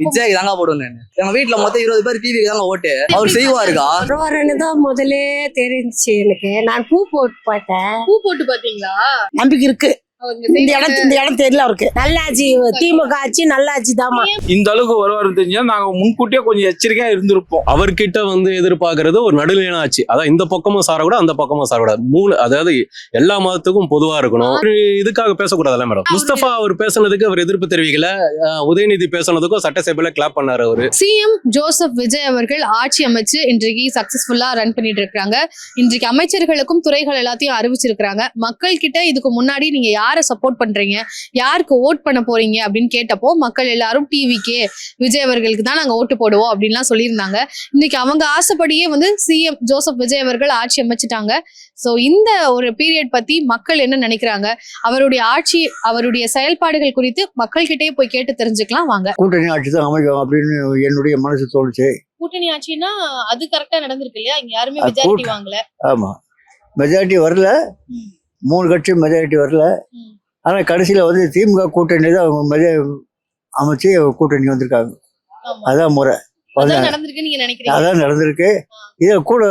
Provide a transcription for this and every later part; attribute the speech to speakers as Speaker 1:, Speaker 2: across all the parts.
Speaker 1: விஜய்க்கு தாங்க போடுவேன். எங்க வீட்டுல மொத்தம் 20 பேர் டிவிக்கு தாங்க ஓட்டு. அவர் செய்வாருக்கா?
Speaker 2: வருவாருன்னு தான் முதலே தெரிஞ்சுச்சு எனக்கு. நான் பூ போட்டு பார்த்தேன்.
Speaker 3: பூ போட்டு பாத்தீங்களா?
Speaker 2: நம்பிக்கை இருக்கு.
Speaker 3: அவங்க
Speaker 2: இந்த இடம் தெரியல அவருக்கு. நல்லாச்சு, திமுக ஆச்சு, நல்லாச்சு தாமா.
Speaker 4: இந்த அளவுக்கு வருவாரு தெரிஞ்சா நாங்க முன்கூட்டியே கொஞ்சம் எச்சரிக்கையா இருந்திருப்போம்.
Speaker 5: அவர்கிட்ட வந்து எதிர்பார்க்கறது ஒரு நடுநிலையான ஆட்சி. அதான் இந்த பக்கமும் சாரக்கூடாது, அந்த பக்கமும் சாரக்கூடாது. அதாவது எல்லா மதத்துக்கும் பொதுவா இருக்கணும். இதுக்காக பேசக்கூடாதுல்ல மேடம். முஸ்தபா அவர் பேசுனதுக்கு அவர் எதிர்ப்பு தெரிவிக்கல. உதயநிதி பேசுனதுக்கும் சட்டசபையில கிளாப் பண்ணாரு அவரு.
Speaker 3: சிஎம் ஜோசப் விஜய் அவர்கள் ஆட்சி அமைச்சு இன்றைக்கு சக்சஸ்ஃபுல்லா ரன் பண்ணிட்டு இருக்காங்க. இன்றைக்கு அமைச்சர்களுக்கும் துறைகள் எல்லாத்தையும் அறிவிச்சிருக்காங்க. மக்கள் கிட்ட இதுக்கு முன்னாடி நீங்க யாரை சப்போர்ட் பண்றீங்க, யாருக்கு ஓட் பண்ண போறீங்க அப்படின்னு கேட்டப்போ மக்கள் எல்லாரும் டிவிக்கே விஜய் அவர்களுக்கு தான் நாங்க ஓட்டு போடுவோம் அப்படின்லாம் சொல்லியிருந்தாங்க. இன்னைக்கு அவங்க ஆசைப்படியே வந்து சிஎம் ஜோசப் விஜய் அவர்கள் ஆட்சி அமைச்சிட்டாங்க. சோ இந்த ஒரு பீரியட் பத்தி மக்கள் என்ன நினைக்கிறாங்க, அவருடைய ஆட்சி, அவருடைய செயல்பாடுகள் குறித்து மக்கள் கிட்டே போய் கேட்டு தெரிஞ்சுக்கலாம் வாங்க.
Speaker 6: கூட்டணி ஆட்சி தான் அமைக்கும் அப்படின்னு என்னுடைய மனசு தோணுச்சு.
Speaker 3: கூட்டணி ஆட்சின்னா அது கரெக்டா நடந்திருக்கு இல்லையா? இங்க யாருமே மெஜாரிட்டி வாங்கல.
Speaker 6: ஆமா, மெஜாரிட்டி வரல. 3 கட்சி மெஜாரிட்டி வரல. ஆனா கடைசியில வந்து திமுக கூட்டணி தான் அவங்க அமைச்சு கூட்டணி வந்திருக்காங்க. அதான் முறை. அதான் நடந்திருக்கு. இதை கூட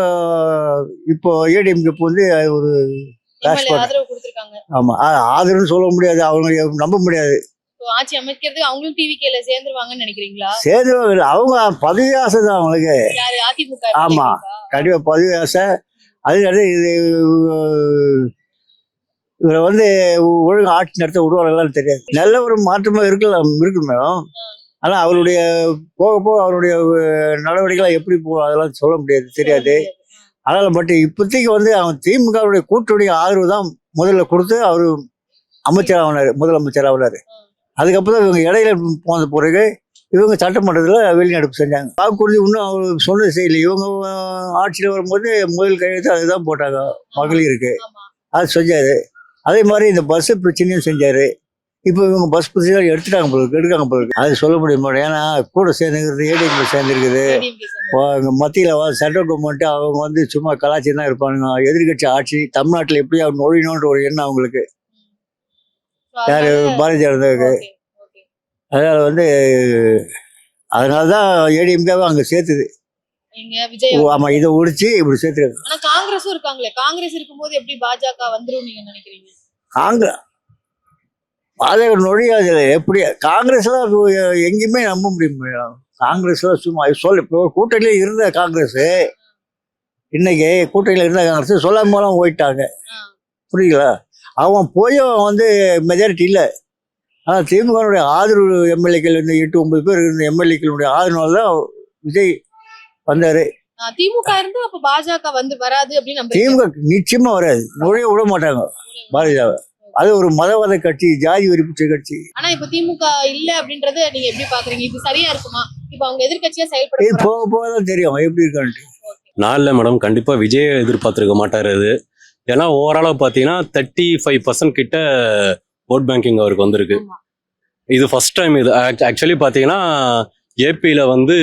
Speaker 6: இப்போ ஏடிஎம்கே வந்து ஒரு ஆமா ஆதரவுன்னு சொல்ல முடியாது, அவங்க நம்ப முடியாது.
Speaker 3: ஆட்சி அமைக்கிறதுக்கு அவங்களும் டிவிகேல சேர்ந்துருவாங்கன்னு நினைக்கிறீங்களா?
Speaker 6: சேர்ந்துருவாங்க. அவங்க பதவி ஆசை தான் அவங்களுக்கு. ஆமா, கண்டிப்பா பதவி ஆசை. அது இது இவரை வந்து ஒழுங்கு ஆட்சி நடத்த விடுவாங்கன்னு தெரியாது. நல்ல ஒரு மாற்றமா இருக்கு மேடம். ஆனா அவருடைய போக போக அவருடைய நடவடிக்கைலாம் எப்படி அதெல்லாம் சொல்ல முடியாது, தெரியாது. அதனால மட்டும் இப்போதைக்கு வந்து அவன் திமுகவுடைய கூட்டுடைய ஆதரவு தான் முதல்ல கொடுத்து அவரு அமைச்சராகினாரு, முதலமைச்சர் ஆகினாரு. அதுக்கப்புறம் இவங்க இடையில போன பிறகு இவங்க சட்டமன்றத்தில் வெளிநடப்பு செஞ்சாங்க. வாக்குறுதி இன்னும் அவர் சொன்னது செய்யலை. இவங்க ஆட்சியில் வரும்போது முதல் கையெழுத்து அதுதான் போட்டாங்க, மகளிருக்கு. அது செஞ்சாரு. அதே மாதிரி இந்த பஸ் பிரச்சனையும் செஞ்சாரு. இப்போ இவங்க பஸ் பிரச்சனை எடுக்காங்க போல. அது சொல்ல முடியுமா? ஏன்னா கூட சேர்ந்துக்கிறது ஏடிஎம்கே சேர்ந்துருக்குது. மத்தியில் சென்ட்ரல் கவர்மெண்ட் அவங்க வந்து சும்மா கலாச்சாரம் தான் இருப்பானுங்க. எதிர்கட்சி ஆட்சி தமிழ்நாட்டில் எப்படி அவங்க நொழியணுன்ற ஒரு எண்ணம் அவங்களுக்கு. யாரு? பாரதிய ஜனதாவுக்கு. அதனால வந்து அதனாலதான் ஏடிஎம்கேவை அங்க சேர்த்துது. ஆமா, இதை ஒழிச்சு இப்படி சேர்த்துருக்காங்க.
Speaker 3: காங்கிரஸும் இருக்காங்களே, காங்கிரஸ் இருக்கும்போது எப்படி பாஜக வந்துரும் நீங்க நினைக்கிறீங்க?
Speaker 6: பாஜக நொழியாது. எப்படி காங்கிரஸ்லாம் எங்கேயுமே நம்ப முடியும்? காங்கிரஸ்லாம் சும்மா இப்போ கூட்டணியில இருந்த காங்கிரஸ், இன்னைக்கு கூட்டணியில இருந்த காங்கிரஸ் சொல்லாமலாம் போயிட்டாங்க. புரியுங்களா? அவன் போயும் வந்து மெஜாரிட்டி இல்லை. ஆனால் திமுகனுடைய ஆதரவு எம்எல்ஏக்கள் வந்து 8-9 பேர் இருந்த எம்எல்ஏக்களுடைய ஆதரவால தான் விஜய் வந்தாரு.
Speaker 3: திமுக இருந்து அப்ப பாஜக வந்து வராது அப்படின்னு
Speaker 6: திமுக நிச்சயமா வராது, நுழைய விட மாட்டாங்க பாரதியாவை. அது ஒரு மதவாத கட்சி, ஜாதி வெறிப்பிச்ச கட்சி.
Speaker 3: ஆனா இப்ப திமுக இல்ல அப்படின்றத நீங்க எப்படி பாக்குறீங்க? இது சரியா இருக்குமா? இப்ப அவங்க எதிர்கட்சியா செயல்பட
Speaker 6: போக போகதான் தெரியும் எப்படி இருக்கான்ட்டு.
Speaker 5: நான் இல்லை மேடம், கண்டிப்பா விஜய் எதிர்பார்த்திருக்க மாட்டாரு. அது ஏன்னா ஓவராலா பாத்தீங்கன்னா 35% கிட்ட ஓட் பேங்கிங் அவருக்கு வந்திருக்கு. இது ஃபர்ஸ்ட் டைம். இது ஆக்சுவலி பாத்தீங்கன்னா ஏபியில வந்து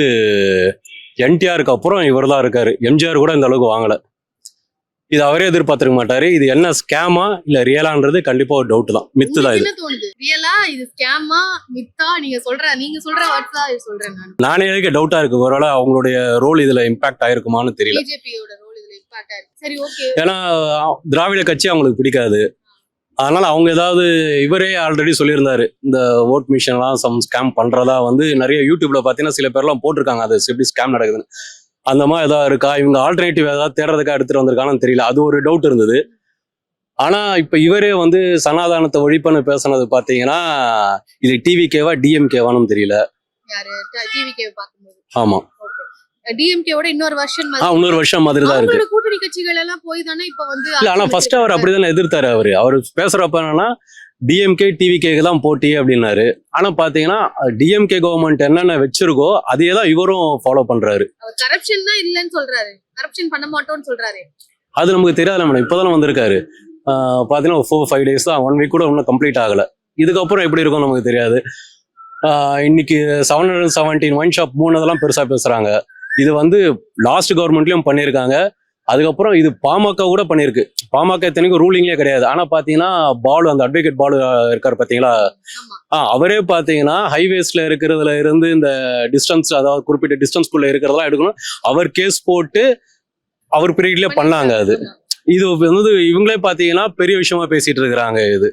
Speaker 5: என்டிஆருக்கு அப்புறம் இவர் தான் இருக்காரு. எம்ஜிஆர் கூட இந்த அளவுக்கு வாங்கல. இது அவரே எதிர்பார்த்திருக்க மாட்டாரு. இது என்ன ஸ்கேமா இல்ல ரியலான்றது கண்டிப்பா ஒரு டவுட் தான், மித்து தான். இது
Speaker 3: ரியலா, இது ஸ்கேமா, மித்தா? நீங்க சொல்ற வாட்ஸா சொல்றேன்
Speaker 5: நானே எனக்கு டவுட்டா இருக்கு. ஒருவேளை அவங்களுடைய ரோல் இதுல இம்பாக்ட் ஆயிருக்குமான்னு தெரியல.
Speaker 3: பிஜேபியோட ரோல் இதுல இம்பாக்ட் ஆயிருக்கு. சரி, ஓகே.
Speaker 5: ஏன்னா திராவிட கட்சி அவங்களுக்கு பிடிக்காது. அதனால அவங்க ஏதாவது, இவரே ஆல்ரெடி சொல்லியிருந்தாரு இந்த ஓட் மிஷின்லாம் சம் ஸ்கேம் பண்றதா வந்து நிறைய யூடியூப்ல பாத்தீங்கன்னா சில பேர்லாம் போட்டிருக்காங்க அது எப்படி ஸ்கேம் நடக்குதுன்னு. அந்த மாதிரி ஏதாவது இருக்கா, இவங்க ஆல்டர்னேட்டிவ் ஏதாவது தேடுறதுக்காக எடுத்துட்டு வந்திருக்கான்னு தெரியல. அது ஒரு டவுட் இருந்தது. ஆனா இப்ப இவரே வந்து சனாதானத்தை ஒழிப்புன்னு பேசுனது பாத்தீங்கன்னா இது டிவிகேவா டிஎம்கேவான்னு தெரியல. ஆமா,
Speaker 3: டிஎம்கேவோட இன்னொரு வருஷம்
Speaker 5: மாதிரி தான் இருக்கு.
Speaker 3: கூட்டணி கட்சிகள் எல்லாம் போய் தானே இப்ப வந்து.
Speaker 5: இல்ல, ஆனா ஃபர்ஸ்ட் அவர் அப்படிதானே எதிர்த்தாரு. அவர் பேசுறப்ப என்னன்னா டிஎம்கே டிவிகேக்கு தான் போட்டி அப்படின்னாரு. ஆனா பாத்தீங்கன்னா டிஎம்கே கவர்மெண்ட் என்னென்ன வச்சிருக்கோ அதையே தான் இவரும் ஃபாலோ பண்றாரு.
Speaker 3: கரப்ஷன் தான் இல்லன்னு சொல்றாரு, கரப்ஷன் பண்ண மாட்டோம்னு சொல்றாரு.
Speaker 5: அது நமக்கு தெரியாதுல மேடம். இப்பதானே வந்திருக்காரு. பாத்தீங்கன்னா 4-5 days தான், 1 week கூட இன்னும் கம்ப்ளீட் ஆகல. இதுக்கப்புறம் எப்படி இருக்கும் நமக்கு தெரியாது. இன்னைக்கு 717 ஒயின் ஷாப் 3 பெருசா பேசுறாங்க. இது வந்து லாஸ்ட் கவர்மெண்ட்லயும் பண்ணியிருக்காங்க. அதுக்கப்புறம் இது பாமக கூட பண்ணியிருக்கு. பாமக இத்தனைக்கும் ரூலிங்கே கிடையாது. ஆனா பாத்தீங்கன்னா பாலு, அந்த அட்வொகேட் பாலு இருக்காரு பாத்தீங்களா, அவரே பாத்தீங்கன்னா ஹைவேஸ்ல இருக்கிறதுல இருந்து இந்த டிஸ்டன்ஸ், அதாவது குறிப்பிட்ட டிஸ்டன்ஸ்குள்ள இருக்கிறதெல்லாம் எடுக்கணும், அவர் கேஸ் போட்டு அவர் பீரியட்லயே பண்ணாங்க. அது இது வந்து இவங்களே பாத்தீங்கன்னா பெரிய விஷயமா பேசிட்டு இருக்கிறாங்க. இது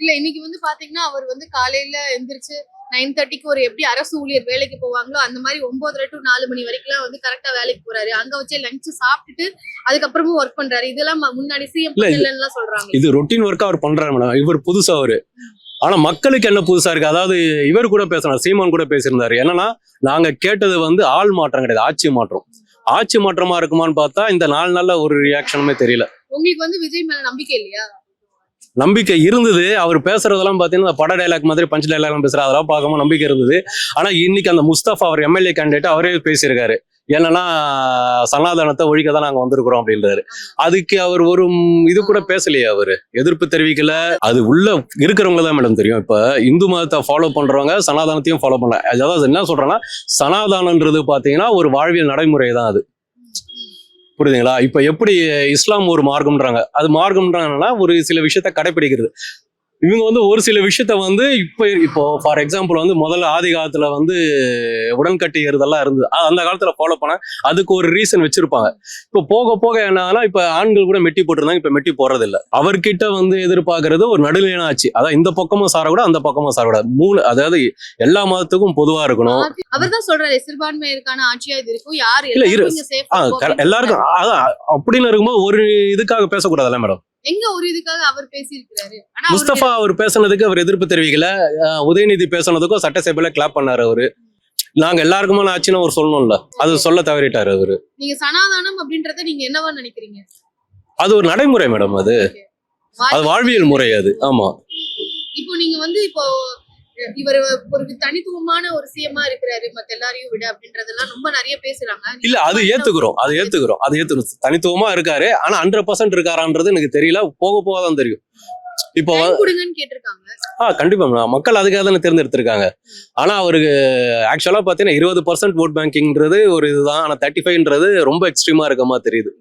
Speaker 3: இல்ல இன்னைக்கு வந்து பாத்தீங்கன்னா அவர் வந்து காலையில எந்திரிச்சு 9:30க்கு ஒரு எப்படி அரசு ஊழியர் வேலைக்கு போவாங்களோ அந்த மாதிரி 9:30 to 4 மணி வரைக்கும் வந்து கரெக்டா வேலைக்கு போறாரு. அங்க வச்சே லஞ்ச் சாப்பிட்டுட்டு அதுக்கப்புறமும் ஒர்க் பண்றாரு. இதெல்லாம் முன்னாடி சிஎம் எல்லாம் சொல்றாங்க.
Speaker 5: இது ரொட்டீன் ஒர்க்கா அவர் பண்றாரு மேடம். இவர் புதுசா அவரு. ஆனா மக்களுக்கு என்ன புதுசா இருக்கு, அதாவது இவர் கூட பேசினார், சீமான் கூட பேசியிருந்தாரு. என்னன்னா நாங்க கேட்டது வந்து ஆள் மாற்றம் கிடையாது, ஆட்சி மாற்றம். ஆட்சி மாற்றமா இருக்குமான்னு பார்த்தா இந்த 4 நாள்ல ஒரு ரியாக்ஷனுமே தெரியல.
Speaker 3: உங்களுக்கு வந்து விஜய் மேல நம்பிக்கை இல்லையா?
Speaker 5: நம்பிக்கை இருந்தது. அவர் பேசுறதெல்லாம் பாத்தீங்கன்னா பட டைலாக் மாதிரி பஞ்ச் டைலாக் பேசுறாரு, அதெல்லாம் பார்க்கும்போது நம்பிக்கை இருந்தது. ஆனா இன்னைக்கு அந்த முஸ்தபா, அவர் எம்எல்ஏ கேண்டிடேட், அவரே பேசியிருக்காரு. என்னன்னா சனாதனத்தை ஒழிக்க தான் நாங்க வந்திருக்கிறோம் அப்படின்றாரு. அதுக்கு அவர் ஒரு இது கூட பேசலையே, அவரு எதிர்ப்பு தெரிவிக்கல. அது உள்ள இருக்கிறவங்க தான் மேடம் தெரியும். இப்ப இந்து மதத்தை ஃபாலோ பண்றவங்க சனாதனத்தையும் ஃபாலோ பண்ணல. அதாவது என்ன சொல்றேன்னா, சனாதனன்றது பாத்தீங்கன்னா ஒரு வாழ்வியல் நடைமுறை தான். அது புரியுதுங்களா? இப்ப எப்படி இஸ்லாம் ஒரு மார்க்கம்ன்றாங்க, அது மார்க்கம்ன்றாங்கன்னா ஒரு சில விஷயத்த கடைபிடிக்கிறது. இவங்க வந்து ஒரு சில விஷயத்த வந்து இப்போ ஃபார் எக்ஸாம்பிள் வந்து முதல்ல ஆதி காலத்துல வந்து உடன்கட்டை ஏறுதெல்லாம் இருந்தது, அந்த காலத்துல ஃபாலோ பண்ண அதுக்கு ஒரு ரீசன் வச்சிருப்பாங்க. இப்போ போக போக என்னன்னா, இப்ப ஆண்கள் கூட மெட்டி போட்டிருந்தாங்க, இப்ப மெட்டி போடுறது இல்லை. அவர்கிட்ட வந்து எதிர்பார்க்கறது ஒரு நடுநிலையான ஆட்சி. அதாவது இந்த பக்கமும் சாரக்கூடாது, அந்த பக்கமும் சாரக்கூடாது. அதாவது எல்லா மதத்துக்கும் பொதுவா இருக்கணும்.
Speaker 3: அவர் தான் சொல்றாரு சிறுபான்மையினருக்கான ஆட்சியா இது இருக்கும், யாரு
Speaker 5: எல்லாருக்கும். அதான் அப்படின்னு இருக்கும்போது ஒரு இதுக்காக பேசக்கூடாதுல்ல மேடம்.
Speaker 3: எங்க ஒரு இதுக்காக அவர் பேசியிருக்கிறாரு.
Speaker 5: முஸ்தபா அவர் பேசுனதுக்கு அவர் எதிர்ப்பு தெரிவிக்கல. உதயநிதி பேசுனதுக்கும் சட்டசபையில கிளாப் பண்ணாரு அவரு. நாங்க எல்லாருக்குமான ஆட்சின்னு அவர் சொல்லணும்ல, அது சொல்ல தவறிட்டாரு அவரு.
Speaker 3: நீங்க சனாதானம் அப்படின்றத நீங்க என்னவா நினைக்கிறீங்க?
Speaker 5: அது ஒரு நடைமுறை மேடம். அது வாழ்வியல் முறை. அது ஆமா.
Speaker 3: இப்போ நீங்க வந்து இப்போ இவர் ஒரு தனித்துவமான ஒரு சிஎம்மா இருக்கிறாரு மத்த எல்லாரையும் விட அப்படின்றதெல்லாம் ரொம்ப நிறைய பேசுறாங்க.
Speaker 5: இல்ல அது ஏத்துக்கிறோம். தனித்துவமா இருக்காரு. ஆனா 100% இருக்காரான்றது எனக்கு தெரியல. போக போக தான் தெரியும். இப்போ கண்டிப்பா மக்கள் அதுக்காக தானே தேர்ந்தெடுத்திருக்காங்க. ஆனா அவருக்கு ஆக்சுவலா பாத்தீங்கன்னா 20% ஓட் பேங்கிங்ன்றது ஒரு இதுதான். ஆனா 35ன்றது ரொம்ப எக்ஸ்ட்ரீமா இருக்க மாதிரி தெரியுது.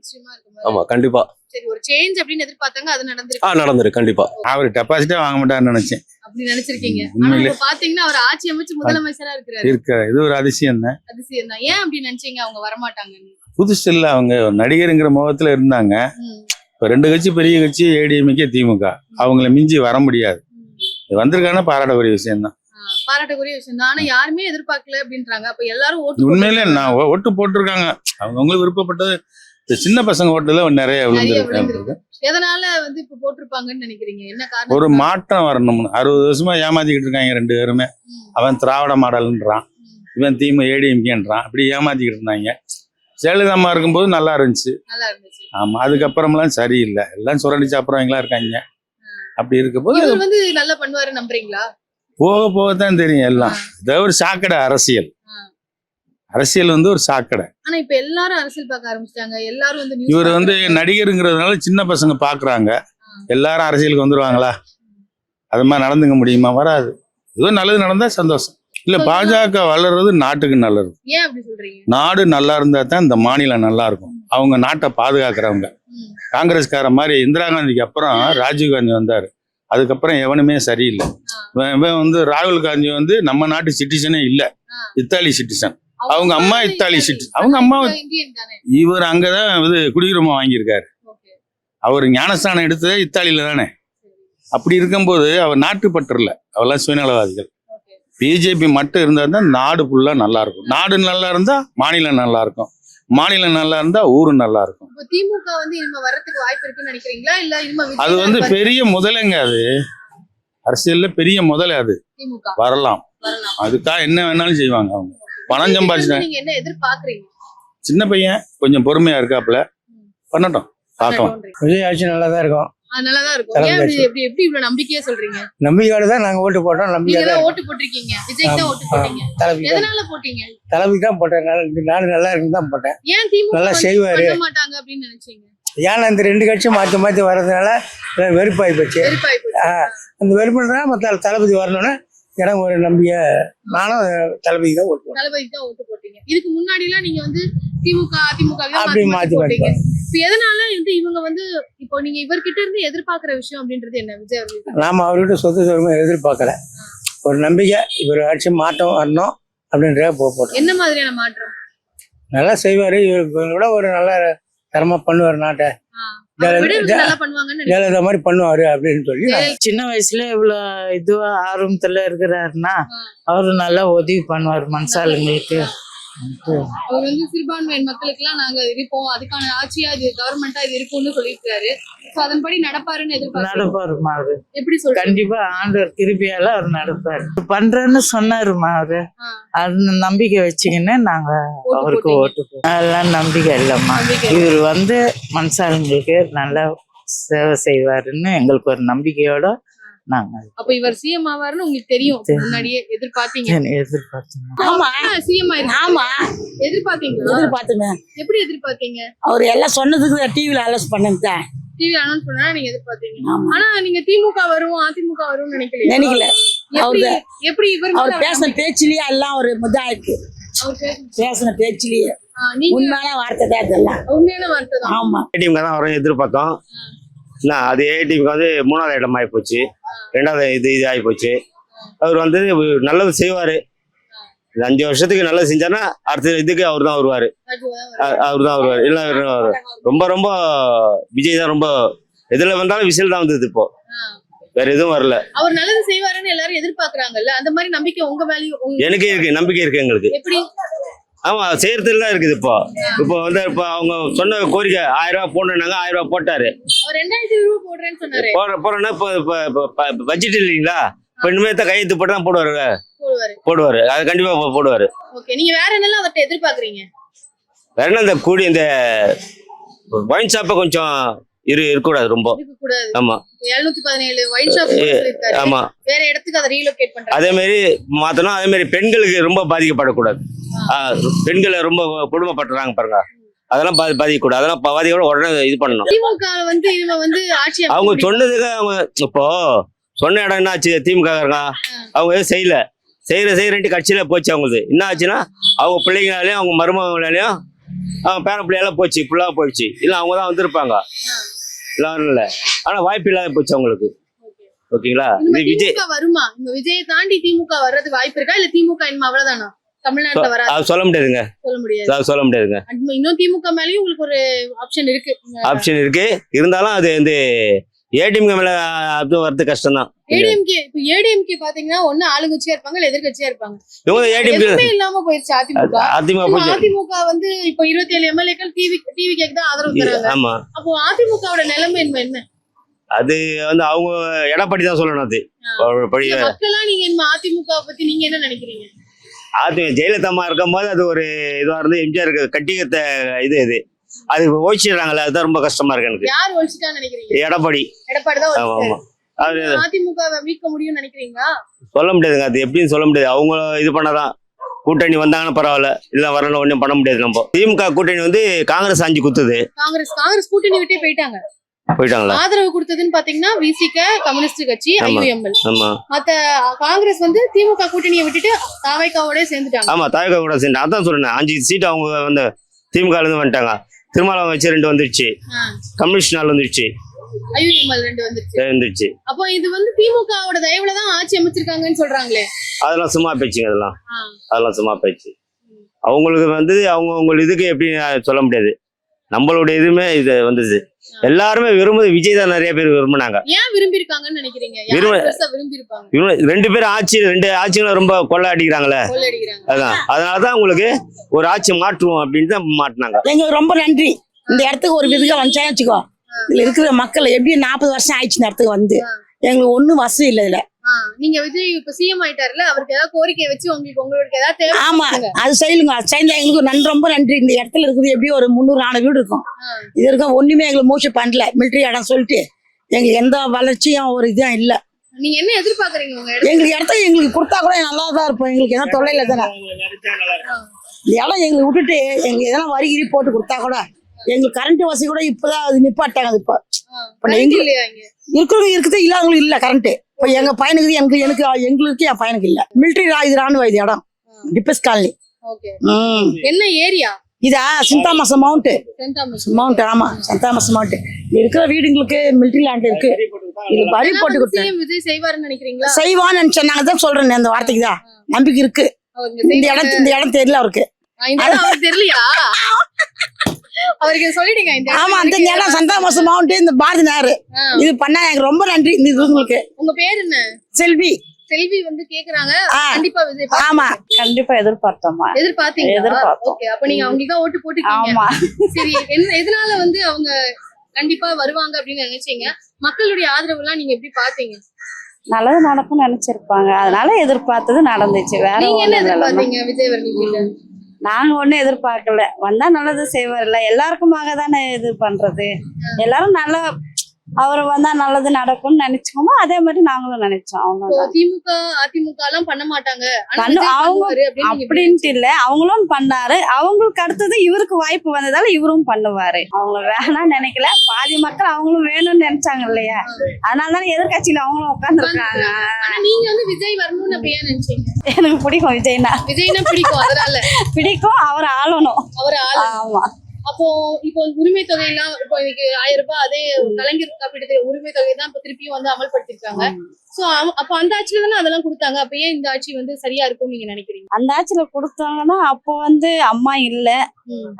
Speaker 5: ஆமா கண்டிப்பா.
Speaker 3: சரி, ஒரு சேஞ்ச் அப்படின்னு எதிர்பார்த்தாங்க, அது
Speaker 5: நடந்திருக்கு கண்டிப்பா.
Speaker 7: அவர் டெபாசிட்டே வாங்க மாட்டாருன்னு நினைச்சேன்.
Speaker 3: அப்படி நினைச்சிருக்கீங்க. ஆனா பாத்தீங்கன்னா அவர் ஆட்சி அமைச்சு முதலமைச்சரா இருக்காரு.
Speaker 7: இது ஒரு அதிசயம் தான்.
Speaker 3: ஏன் அப்படி நினைச்சீங்க அவங்க வரமாட்டாங்கன்னு?
Speaker 7: புதுசு இல்ல, அவங்க நடிகருங்கிற முகத்துல இருந்தாங்க. இப்ப 2 கட்சி பெரிய கட்சி, ஏடிஎம்கே, திமுக, அவங்கள மிஞ்சி வர முடியாது. வந்திருக்காங்கன்னா பாராட்டக்கூடிய விஷயம் தான்.
Speaker 3: பாராட்டக்கூடிய விஷயம் தான். ஆனா யாருமே எதிர்பார்க்கல அப்படின்றாங்க. அப்ப எல்லாரும் ஓட்டு
Speaker 7: உண்மையிலே நான் ஓட்டு போட்டிருக்காங்க. அவங்களுக்கு விருப்பப்பட்டது. சின்ன பசங்க ஓட்டுல நிறைய விழுந்திருக்கு.
Speaker 3: எதனால வந்து இப்ப போட்டிருப்பாங்கன்னு நினைக்கிறீங்க? என்ன காரணம்?
Speaker 7: ஒரு மாற்றம் வரணும். 60 வருஷமா ஏமாத்திக்கிட்டு இருக்காங்க 2 பேருமே. அவன் திராவிட மாடல்ன்றான், இவன் ஏடிஎம்கேன்றான். இப்படி ஏமாத்திக்கிட்டு இருந்தாங்க. ஜெயலலிதா அம்மா இருக்கும்போது நல்லா இருந்துச்சு. ஆமா, அதுக்கப்புறம்லாம் சரியில்லை. எல்லாம் சுரண்டி சாப்பிட்றவங்களா இருக்காங்க. அப்படி இருக்கும்போது
Speaker 3: வந்து நல்லா பண்ணுவாரு நம்புறீங்களா?
Speaker 7: போக போகத்தான் தெரியும் எல்லாம். இது ஒரு சாக்கடை அரசியல். அரசியல் வந்து ஒரு சாக்கடை.
Speaker 3: ஆனா இப்ப எல்லாரும் அரசியல் பார்க்க ஆரம்பிச்சிட்டாங்க. எல்லாரும் வந்து
Speaker 7: இவர் வந்து நடிகருங்கிறதுனால சின்ன பசங்க பாக்குறாங்க. எல்லாரும் அரசியலுக்கு வந்துருவாங்களா? அது மாதிரி நடந்துக்க முடியுமா? வராது. ஏதோ நல்லது நடந்தா சந்தோஷம். இல்ல, பாஜக வளர்றது நாட்டுக்கு நல்லது.
Speaker 3: ஏன் அப்படி சொல்றீங்க?
Speaker 7: நாடு நல்லா இருந்தா தான் இந்த மாநிலம் நல்லா இருக்கும். அவங்க நாட்டை பாதுகாக்கிறவங்க. காங்கிரஸ்கார மாதிரி இந்திரா காந்திக்கு அப்புறம் ராஜீவ் காந்தி வந்தாரு. அதுக்கப்புறம் எவனுமே சரியில்லை. இவன் வந்து ராகுல் காந்தி வந்து நம்ம நாட்டு சிட்டிசனே இல்லை, இத்தாலி சிட்டிசன். அவங்க அம்மா இத்தாலி சிட்டிசன். அவங்க அம்மா இவர் அங்கதான் இது குடியுரிமை வாங்கியிருக்காரு. அவர் ஞானஸ்தானம் எடுத்தது இத்தாலியில தானே. அப்படி இருக்கும்போது அவர் நாட்டுப்பற்றுல, அவெல்லாம் சுயநலவாதிகள். பிஜேபி மட்டும் இருந்தா தான் நாடு ஃபுல்லா நல்லா இருக்கும். நாடு நல்லா இருந்தா மாநிலம் நல்லா இருக்கும். மாநிலம் நல்லா இருந்தா ஊரு நல்லா இருக்கும்.
Speaker 3: திமுக வந்து இனிமே வரதுக்கு வாய்ப்பு இருக்குன்னு நினைக்கிறீங்களா? இல்ல இனிமே
Speaker 7: அது வந்து பெரிய முதலைங்க. அது அரசியல்ல பெரிய முதலை. அது வரலாம். அதுக்காக என்ன வேணாலும் செய்வாங்க. அவங்க பணம் சம்பாதிச்சாங்க.
Speaker 3: நீங்க என்ன எதிர்பார்க்கறீங்க?
Speaker 7: சின்ன பையன் கொஞ்சம் பொறுமையா இருக்காப்ல, பண்ணட்டும், பார்க்கலாம்.
Speaker 6: விஜய் ஆட்சி நல்லா தான் இருக்கும்.
Speaker 3: நல்லாதான் இருக்கும். ஏன் எப்படி இவ்வளவு நம்பிக்கையா சொல்றீங்க?
Speaker 6: நம்பிக்கையோட தான் நாங்க ஓட்டு போட்டோம்.
Speaker 3: நம்பிக்கையா ஓட்டு போட்டிருக்கீங்க. விஜய்க்கு தான் ஓட்டு போட்டீங்க. எதனால போட்டீங்க?
Speaker 6: தளபதிக்கு தான் போட்டேன். நாடு நல்லா இருக்குன்னு தான் போட்டேன்.
Speaker 3: ஏன் திமுக
Speaker 6: நல்லா செய்வாரு
Speaker 3: மாட்டாங்க அப்படின்னு நினைச்சீங்க?
Speaker 6: ஏன்னா இந்த 2 கட்சியும் மாத்தி வர்றதுனால வெறுப்பாகி போச்சு. அந்த வெறுப்புன்றா மற்ற தளபதி வரணும்னா எனக்கு ஒரு நம்பிக்கை. நானும் தளபதிக்கு தான் ஓட்டு போட்டேன்.
Speaker 3: தளபதிக்கு தான் ஓட்டு போட்டீங்க. இதுக்கு முன்னாடி எல்லாம் நீங்க வந்து திமுக அதிமுக
Speaker 8: அப்படி மாத்தி
Speaker 3: போட்டீங்க. இப்ப எதனால வந்து இவங்க வந்து இப்போ நீங்க இவர்கிட்ட இருந்து எதிர்பார்க்கிற விஷயம் அப்படின்றது என்ன விஜய் அவர்களுக்கு?
Speaker 8: நாம அவர்கிட்ட சொத்து சுகமே எதிர்பார்க்கல. ஒரு நம்பிக்கை இவர் ஆட்சி மாற்றம் வரணும் அப்படின்ற போட்டோம்.
Speaker 3: என்ன மாதிரியான மாற்றம்?
Speaker 8: நல்லா செய்வாரு, இவரை விட ஒரு நல்ல தரமா பண்ணுவார் நாட்டை.
Speaker 3: அவரை விட இவங்க நல்லா பண்ணுவாங்கன்னு நினைக்கிறேன்.
Speaker 8: ஜெயலலிதா மாதிரி பண்ணுவாரு அப்படின்னு சொல்லி
Speaker 9: சின்ன வயசுல இவ்வளவு இதுவா ஆர்வத்துல இருக்கிறாருன்னா அவரு நல்லா உதவி பண்ணுவார் மனசாளுங்களுக்கு.
Speaker 3: அவர் வந்து சிறுபான்மையின் மக்களுக்கு எல்லாம் நாங்க இருப்போம், அதுக்கான ஆட்சியா இது கவர்மெண்டா இது இருக்கும்னு சொல்லியிருக்காரு. சோ அதன்படி நடப்பாருன்னு எதிர்பார்க்கிறேன்.
Speaker 9: நடப்பாருமா அவரு,
Speaker 3: எப்படி சொல்றீங்க?
Speaker 9: கண்டிப்பா ஆண்டவர் கிருபையால அவர் நடப்பாரு. பண்றேன்னு சொன்னாருமா அவரு. அந்த நம்பிக்கை வச்சுக்கின்னு நாங்க அவருக்கு ஓட்டு போடுவோம். அதெல்லாம் நம்பிக்கை இல்லம்மா. இவர் வந்து மனசாளுங்களுக்கு நல்லா சேவை செய்வாருன்னு எங்களுக்கு ஒரு நம்பிக்கையோட நாங்க.
Speaker 3: அப்ப இவர் சிஎம் ஆவாருன்னு உங்களுக்கு தெரியும், முன்னாடியே எதிர்பார்த்தீங்க?
Speaker 9: எதிர்பார்த்தோம்.
Speaker 10: ஆமா
Speaker 3: சிஎம்
Speaker 10: ஆமா
Speaker 3: எதிர்பார்த்தீங்களா?
Speaker 10: எதிர்பார்த்துனேன்.
Speaker 3: எப்படி எதிர்பார்த்தீங்க?
Speaker 10: அவர் எல்லாம் சொன்னதுக்கு டிவில அலஸ் பண்ணுங்க.
Speaker 3: டிவி அனௌன்ஸ் பண்ணா நீங்க எதிர்பார்த்தீங்க. ஆனா நீங்க திமுக வரும் அதிமுக வரும்னு நினைக்கல?
Speaker 10: நினைக்கல.
Speaker 3: எப்படி இவர்
Speaker 10: அவர் பேசின பேச்சிலேயே எல்லாம் ஒரு முதாயிருக்கு. பேசின பேச்சிலேயே உண்மையான வார்த்தை தான் இதெல்லாம்.
Speaker 3: உண்மையான வார்த்தை தான்.
Speaker 10: ஆமா,
Speaker 11: ஏடிஎம் தான் வரும் எதிர்பார்த்தோம். அது ஏடிஎம்க்கு வந்து 3வது இடம் ஆகி போச்சு, 2வது இது ஆகி போச்சு. அவர் வந்து நல்லது செய்வாரு. 5 வருஷத்துக்கு நல்லது செஞ்சாருன்னா அடுத்த இதுக்கு அவர் தான் வருவாரு. இல்ல ரொம்ப ரொம்ப விஜய் தான் ரொம்ப எதுல வந்தாலும் விசில் தான் வந்தது. இப்போ வேற எதுவும் வரல.
Speaker 3: அவர் நல்லது செய்வாருன்னு எல்லாரும் எதிர்பார்க்கறாங்கல்ல, அந்த மாதிரி நம்பிக்கை உங்க வேலையும்
Speaker 11: எனக்கு இருக்கு, நம்பிக்கை இருக்கு எங்களுக்கு.
Speaker 3: எப்படி?
Speaker 11: ஆமா, செய்யறதுல தான் இருக்குது. இப்போ வந்து இப்போ அவங்க சொன்ன கோரிக்கை 1000 ரூபாய் போடுறாங்க, 1000 ரூபாய் போட்டாரு.
Speaker 3: அவர் 2000 ரூபாய் போடுறேன்னு சொன்னாரு.
Speaker 11: போறேன்னா இப்போ பட்ஜெட் இல்லைங்களா, இப்போ இனிமே தான் கையெழுத்து போட்டு தான் போடுவாரு. அது கண்டிப்பா போடுவாரு.
Speaker 3: ஓகே, நீங்க வேற என்னெல்லாம் அவர்கிட்ட எதிர்பார்க்கறீங்க?
Speaker 11: வேற என்ன, இந்த கூடி இந்த ஒயின் ஷாப்பை கொஞ்சம் இருக்கக்கூடாது ரொம்ப. ஆமா,
Speaker 3: 717 ஒயின் ஷாப் இருக்காரு.
Speaker 11: ஆமா, வேற
Speaker 3: இடத்துக்கு அதை ரீலோகேட் பண்றாங்க.
Speaker 11: அதே மாதிரி மாத்தணும். அதே மாதிரி பெண்களுக்கு ரொம்ப பாதிக்கப்படக்கூடாது. பெண்களை ரொம்ப கொடுமைப்படுறாங்க பாருங்க, அதெல்லாம் பாதிக்கக்கூடாது. அதெல்லாம் பாதிக்கூட உடனே இது பண்ணணும்.
Speaker 3: திமுக வந்து இவங்க வந்து ஆட்சி
Speaker 11: அவங்க சொன்னதுக்கு அவங்க இப்போ சொன்ன இடம் என்ன ஆச்சு, திமுக அவங்க எதுவும் செய்யறேன்ட்டு கட்சியில போச்சு. அவங்களுக்கு என்ன ஆச்சுன்னா அவங்க பிள்ளைங்களாலையும் அவங்க மருமகங்களாலையும் அவங்க பேர பிள்ளையெல்லாம் போச்சு, ஃபுல்லாக போயிடுச்சு. இல்லை அவங்க தான் வந்திருப்பாங்க, எல்லாம் இல்லை. ஆனா வாய்ப்பு இல்லாத போச்சு அவங்களுக்கு. ஓகேங்களா? இது விஜய்
Speaker 3: வருமா? இந்த விஜயை தாண்டி திமுக வர்றது வாய்ப்பு இருக்கா, இல்ல திமுக இன்னும் அவ்வளவுதானா தமிழ்நாட்டுல வர?
Speaker 11: அது சொல்ல முடியாதுங்க. சொல்ல முடியாதுங்க.
Speaker 3: இன்னும் திமுக மேலயும் உங்களுக்கு ஒரு ஆப்ஷன் இருக்கு.
Speaker 11: இருந்தாலும் அது வந்து ஏடிஎம்கே மேல அது வரது கஷ்டம் தான்.
Speaker 3: ஏடிஎம்கே பாத்தீங்கன்னா ஒண்ணு ஆளுங்கட்சியா இருப்பாங்க, இல்ல எதிர்கட்சியா இருப்பாங்க.
Speaker 11: இவங்க ஏடிஎம்கே
Speaker 3: இல்லாம போயிருச்சு அதிமுக வந்து இப்போ 27 எம்எல்ஏக்கள் டிவிக்கு தான் ஆதரவு தராங்க.
Speaker 11: ஆமா, அப்போ
Speaker 3: அதிமுகவோட நிலைமை என்ன?
Speaker 11: அது வந்து அவங்க எடப்பாடி தான் சொல்லணும். அது
Speaker 3: மக்களா நீங்க அதிமுக பத்தி நீங்க என்ன நினைக்கிறீங்க?
Speaker 11: ஜெயலலிதா அம்மா இருக்கும் போது அது ஒரு இதுவா இருந்து எம்ஜிஆர் கட்டிக்கத்த இது அது ஒழிச்சிடுறாங்கல்ல, அதுதான் ரொம்ப கஷ்டமா இருக்கு எனக்கு.
Speaker 3: யார் ஒழிச்சிட்டான்னு நினைக்கிறீங்க?
Speaker 11: எடப்பாடி
Speaker 3: தான்.
Speaker 11: ஆமா,
Speaker 3: அதிமுக மீட்க முடியும்னு நினைக்கிறீங்களா?
Speaker 11: சொல்ல முடியாதுங்க. அது எப்படின்னு சொல்ல முடியாது. அவங்க இது பண்ணாதான் கூட்டணி வந்தாங்கன்னா பரவாயில்ல, இல்ல வரணும் ஒன்றும் பண்ண முடியாது. நம்ம திமுக கூட்டணி வந்து காங்கிரஸ் ஆஞ்சு குத்துது.
Speaker 3: காங்கிரஸ் கூட்டணி விட்டே போயிட்டாங்களா? ஆதரவு கொடுத்ததுன்னு பாத்தீங்கன்னா விசிக, கம்யூனிஸ்ட் கட்சி, ஐயுஎம்எல். மத்த காங்கிரஸ் வந்து திமுக கூட்டணியை விட்டுட்டு தாவைக்காவோட சேர்ந்துட்டாங்க.
Speaker 11: ஆமா, தாவைக்கா கூட சேர்ந்து. அதான் சொல்றேன், 5 சீட் அவங்க வந்து திமுக இருந்து வந்துட்டாங்க. திருமாவளவன் வச்சு 2 வந்துருச்சு, கம்யூனிஸ்ட் 4 வந்துருச்சு,
Speaker 3: ஐயுஎம்எல் 2 வந்துருச்சு. அப்போ இது வந்து திமுகவோட தயவுல தான் ஆட்சி அமைச்சிருக்காங்கன்னு சொல்றாங்களே,
Speaker 11: அதெல்லாம் சும்மா பேச்சுங்க. அதெல்லாம் சும்மா பேச்சு. அவங்களுக்கு வந்து அவங்க இதுக்கு எப்படி சொல்ல முடியாது. நம்மளுடைய இதுமே இது வந்தது. எல்லாருமே விரும்புது விஜய் தான். நிறைய பேர் விரும்பினாங்க.
Speaker 3: ஏன் விரும்பி இருக்காங்கன்னு நினைக்கிறீங்க?
Speaker 11: 2 பேரும் ரெண்டு ஆட்சிகளும் ரொம்ப கொள்ள அடிக்கிறாங்களே, அதான். அதனாலதான் உங்களுக்கு ஒரு ஆட்சி மாற்றுவோம் அப்படின்னு தான் மாட்டினாங்க.
Speaker 10: எங்களுக்கு ரொம்ப நன்றி. இந்த இடத்துக்கு ஒரு விதுக வந்துச்சா வச்சுக்கோ, இதுல இருக்கிற மக்கள் எப்படி 40 வருஷம் ஆயிடுச்சு இந்த இடத்துக்கு வந்து. எங்களுக்கு ஒண்ணும் வசதி இல்லை இதுல.
Speaker 3: நீங்க விஜய் இப்ப சிஎம் ஆயிட்டாருல, அவருக்கு ஏதாவது கோரிக்கை வச்சு உங்களுக்கு ஏதாவது தேவை?
Speaker 10: ஆமா, அது செய்யுங்க. அது செய்ய எங்களுக்கு ரொம்ப நன்றி. இந்த இடத்துல இருக்குது எப்படி ஒரு 300-400 வீடு இருக்கும். இது இருக்கும் ஒண்ணுமே எங்களுக்கு மூச்சு பண்ணல. மிலிட்டரி இடம் சொல்லிட்டு எங்களுக்கு எந்த வளர்ச்சியும் ஒரு இதுவும் இல்ல.
Speaker 3: நீங்க என்ன எதிர்பார்க்கறீங்க?
Speaker 10: எங்களுக்கு இடத்த எங்களுக்கு கொடுத்தா கூட நல்லா தான் இருப்போம். எங்களுக்கு எதாவது தொல்லையில தானே. இந்த இடம் எங்களுக்கு விட்டுட்டு எங்களுக்கு எதனா வரிகிரி போட்டு கொடுத்தா கூட. எங்களுக்கு கரண்ட் வசதி கூட இப்பதான் அது நிப்பாட்டாங்க. இப்ப இருக்கிறவங்க இருக்குது, இல்லாதவங்களுக்கு இல்ல கரண்ட். இப்ப எங்க பையனுக்கு எங்களுக்கு என் பையனுக்கு இல்ல. மிலிட்டரி இது ராணுவ இது இடம் டிபஸ் காலனி.
Speaker 3: என்ன ஏரியா?
Speaker 10: இதா சிந்தாமசம் மவுண்ட் ஆமா சிந்தாமசம் மவுண்ட் இருக்கிற வீடுங்களுக்கு மிலிட்டரி லேண்ட் இருக்கு. இது வரி போட்டு கொடுத்தேன்.
Speaker 3: CM விஜய் செய்வாருன்னு நினைக்கிறீங்களா?
Speaker 10: செய்வான்னு நினைச்சேன். நாங்க தான் சொல்றேன் அந்த வார்த்தைக்கு தான் நம்பிக்கை இருக்கு. இந்த இடம் தெரியல அவருக்கு.
Speaker 3: இந்த இடம் அவருக்கு தெரியலையா? அவருக்கு சொல்லிடுங்க இந்த இடம்.
Speaker 10: ஆமா அந்த இடம் சந்தாமசம் மவுண்ட் இந்த பாரதி நகர். இது பண்ணா எனக்கு ரொம்ப நன்றி. இந்த உங்களுக்கு.
Speaker 3: உங்க பேர் என்ன?
Speaker 10: செல்வி.
Speaker 3: செல்வி வந்து கேக்குறாங்க. கண்டிப்பா விஜய்
Speaker 10: ஆமா
Speaker 2: கண்டிப்பா எதிர்பார்த்தோமா.
Speaker 3: எதிர்பார்த்தீங்க. ஓகே அப்ப நீங்க அவங்களுக்கு தான் ஓட்டு போட்டுக்கீங்க.
Speaker 2: ஆமா.
Speaker 3: சரி எதனால வந்து அவங்க கண்டிப்பா வருவாங்க அப்படின்னு நினைச்சீங்க? மக்களுடைய ஆதரவு எல்லாம் நீங்க எப்படி பாத்தீங்க?
Speaker 2: நல்லது நடக்கும்னு நினைச்சிருப்பாங்க, அதனால எதிர்பார்த்தது நடந்துச்சு. வேற
Speaker 3: நீங்க என்ன
Speaker 2: ஒண்ணும் இல்ல.
Speaker 3: எதிர்பார்த்தீங்க விஜய் அவர்கள் கிட்ட?
Speaker 2: நாங்க ஒண்ணும் எதிர்பார்க்கல. வந்தா நல்லது செய்வார்ல, எல்லாருக்குமாக தானே இது பண்றது. எல்லாரும் நல்லா அவர் வந்தா நல்லது நடக்கும்னு நினைச்சோமோ அதே மாதிரி நாங்களும் நினைச்சோம். அவங்க
Speaker 3: திமுக அதிமுக எல்லாம் பண்ண மாட்டாங்க
Speaker 2: அவங்க அப்படின்ட்டு இல்ல, அவங்களும் பண்ணாரு. அவங்களுக்கு அடுத்தது இவருக்கு வாய்ப்பு வந்ததால இவரும் பண்ணுவாரு. அவங்க வேணாம்னு நினைக்கல, பாதி மக்கள் அவங்களும் வேணும்னு நினைச்சாங்க இல்லையா, அதனாலதான் எதிர்கட்சியில அவங்களும் உட்கார்ந்து இருக்காங்க.
Speaker 3: நீங்க வந்து விஜய் வரணும்னு அப்ப ஏன் நினைச்சீங்க?
Speaker 2: எனக்கு பிடிக்கும் விஜய்னா
Speaker 3: பிடிக்கும், அதனால
Speaker 2: பிடிக்கும். அவர் ஆளணும். ஆமா.
Speaker 3: அப்போ இப்போ உரிமை தொகை எல்லாம் இப்போ இன்னைக்கு 1000 ரூபாய் அதே கலைஞர் காப்பீடு உரிமை தொகை தான் இப்ப திருப்பியும் வந்து அமல்படுத்திருக்காங்க. சோ அப்ப அந்த ஆட்சியில தானே அதெல்லாம் கொடுத்தாங்க. அப்ப ஏன் இந்த ஆட்சி வந்து சரியா இருக்கும்னு நீங்க நினைக்கிறீங்க?
Speaker 2: அந்த ஆட்சியில கொடுத்தாங்கன்னா அப்போ வந்து அம்மா இல்ல,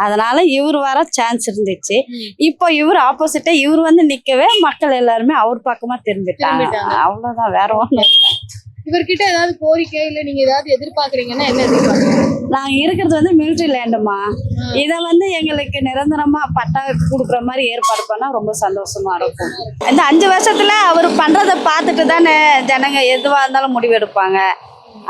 Speaker 2: அதனால இவர் வர சான்ஸ் இருந்துச்சு. இப்போ இவர் ஆப்போசிட்டா இவர் வந்து நிக்கவே மக்கள் எல்லாருமே அவர் பக்கமா திரும்பிட்டாங்க. அவ்வளவுதான், வேற ஒண்ணும் இல்லை.
Speaker 3: இவர்கிட்ட ஏதாவது கோரிக்கை இல்ல நீங்க ஏதாவது எதிர்பார்க்கறீங்கன்னா என்ன எதிர்பார்க்கறீங்க?
Speaker 2: நாங்க இருக்கிறது வந்து மிலிட்டரி லேண்டுமா, இத வந்து எங்களுக்கு நிரந்தரமா பட்டா குடுக்குற மாதிரி ஏற்பாடு பண்ணா ரொம்ப சந்தோஷமா இருக்கும். இந்த 5 வருஷத்துல அவர் பண்றதை பார்த்துட்டு தானே ஜனங்க எதுவா இருந்தாலும் முடிவெடுப்பாங்க.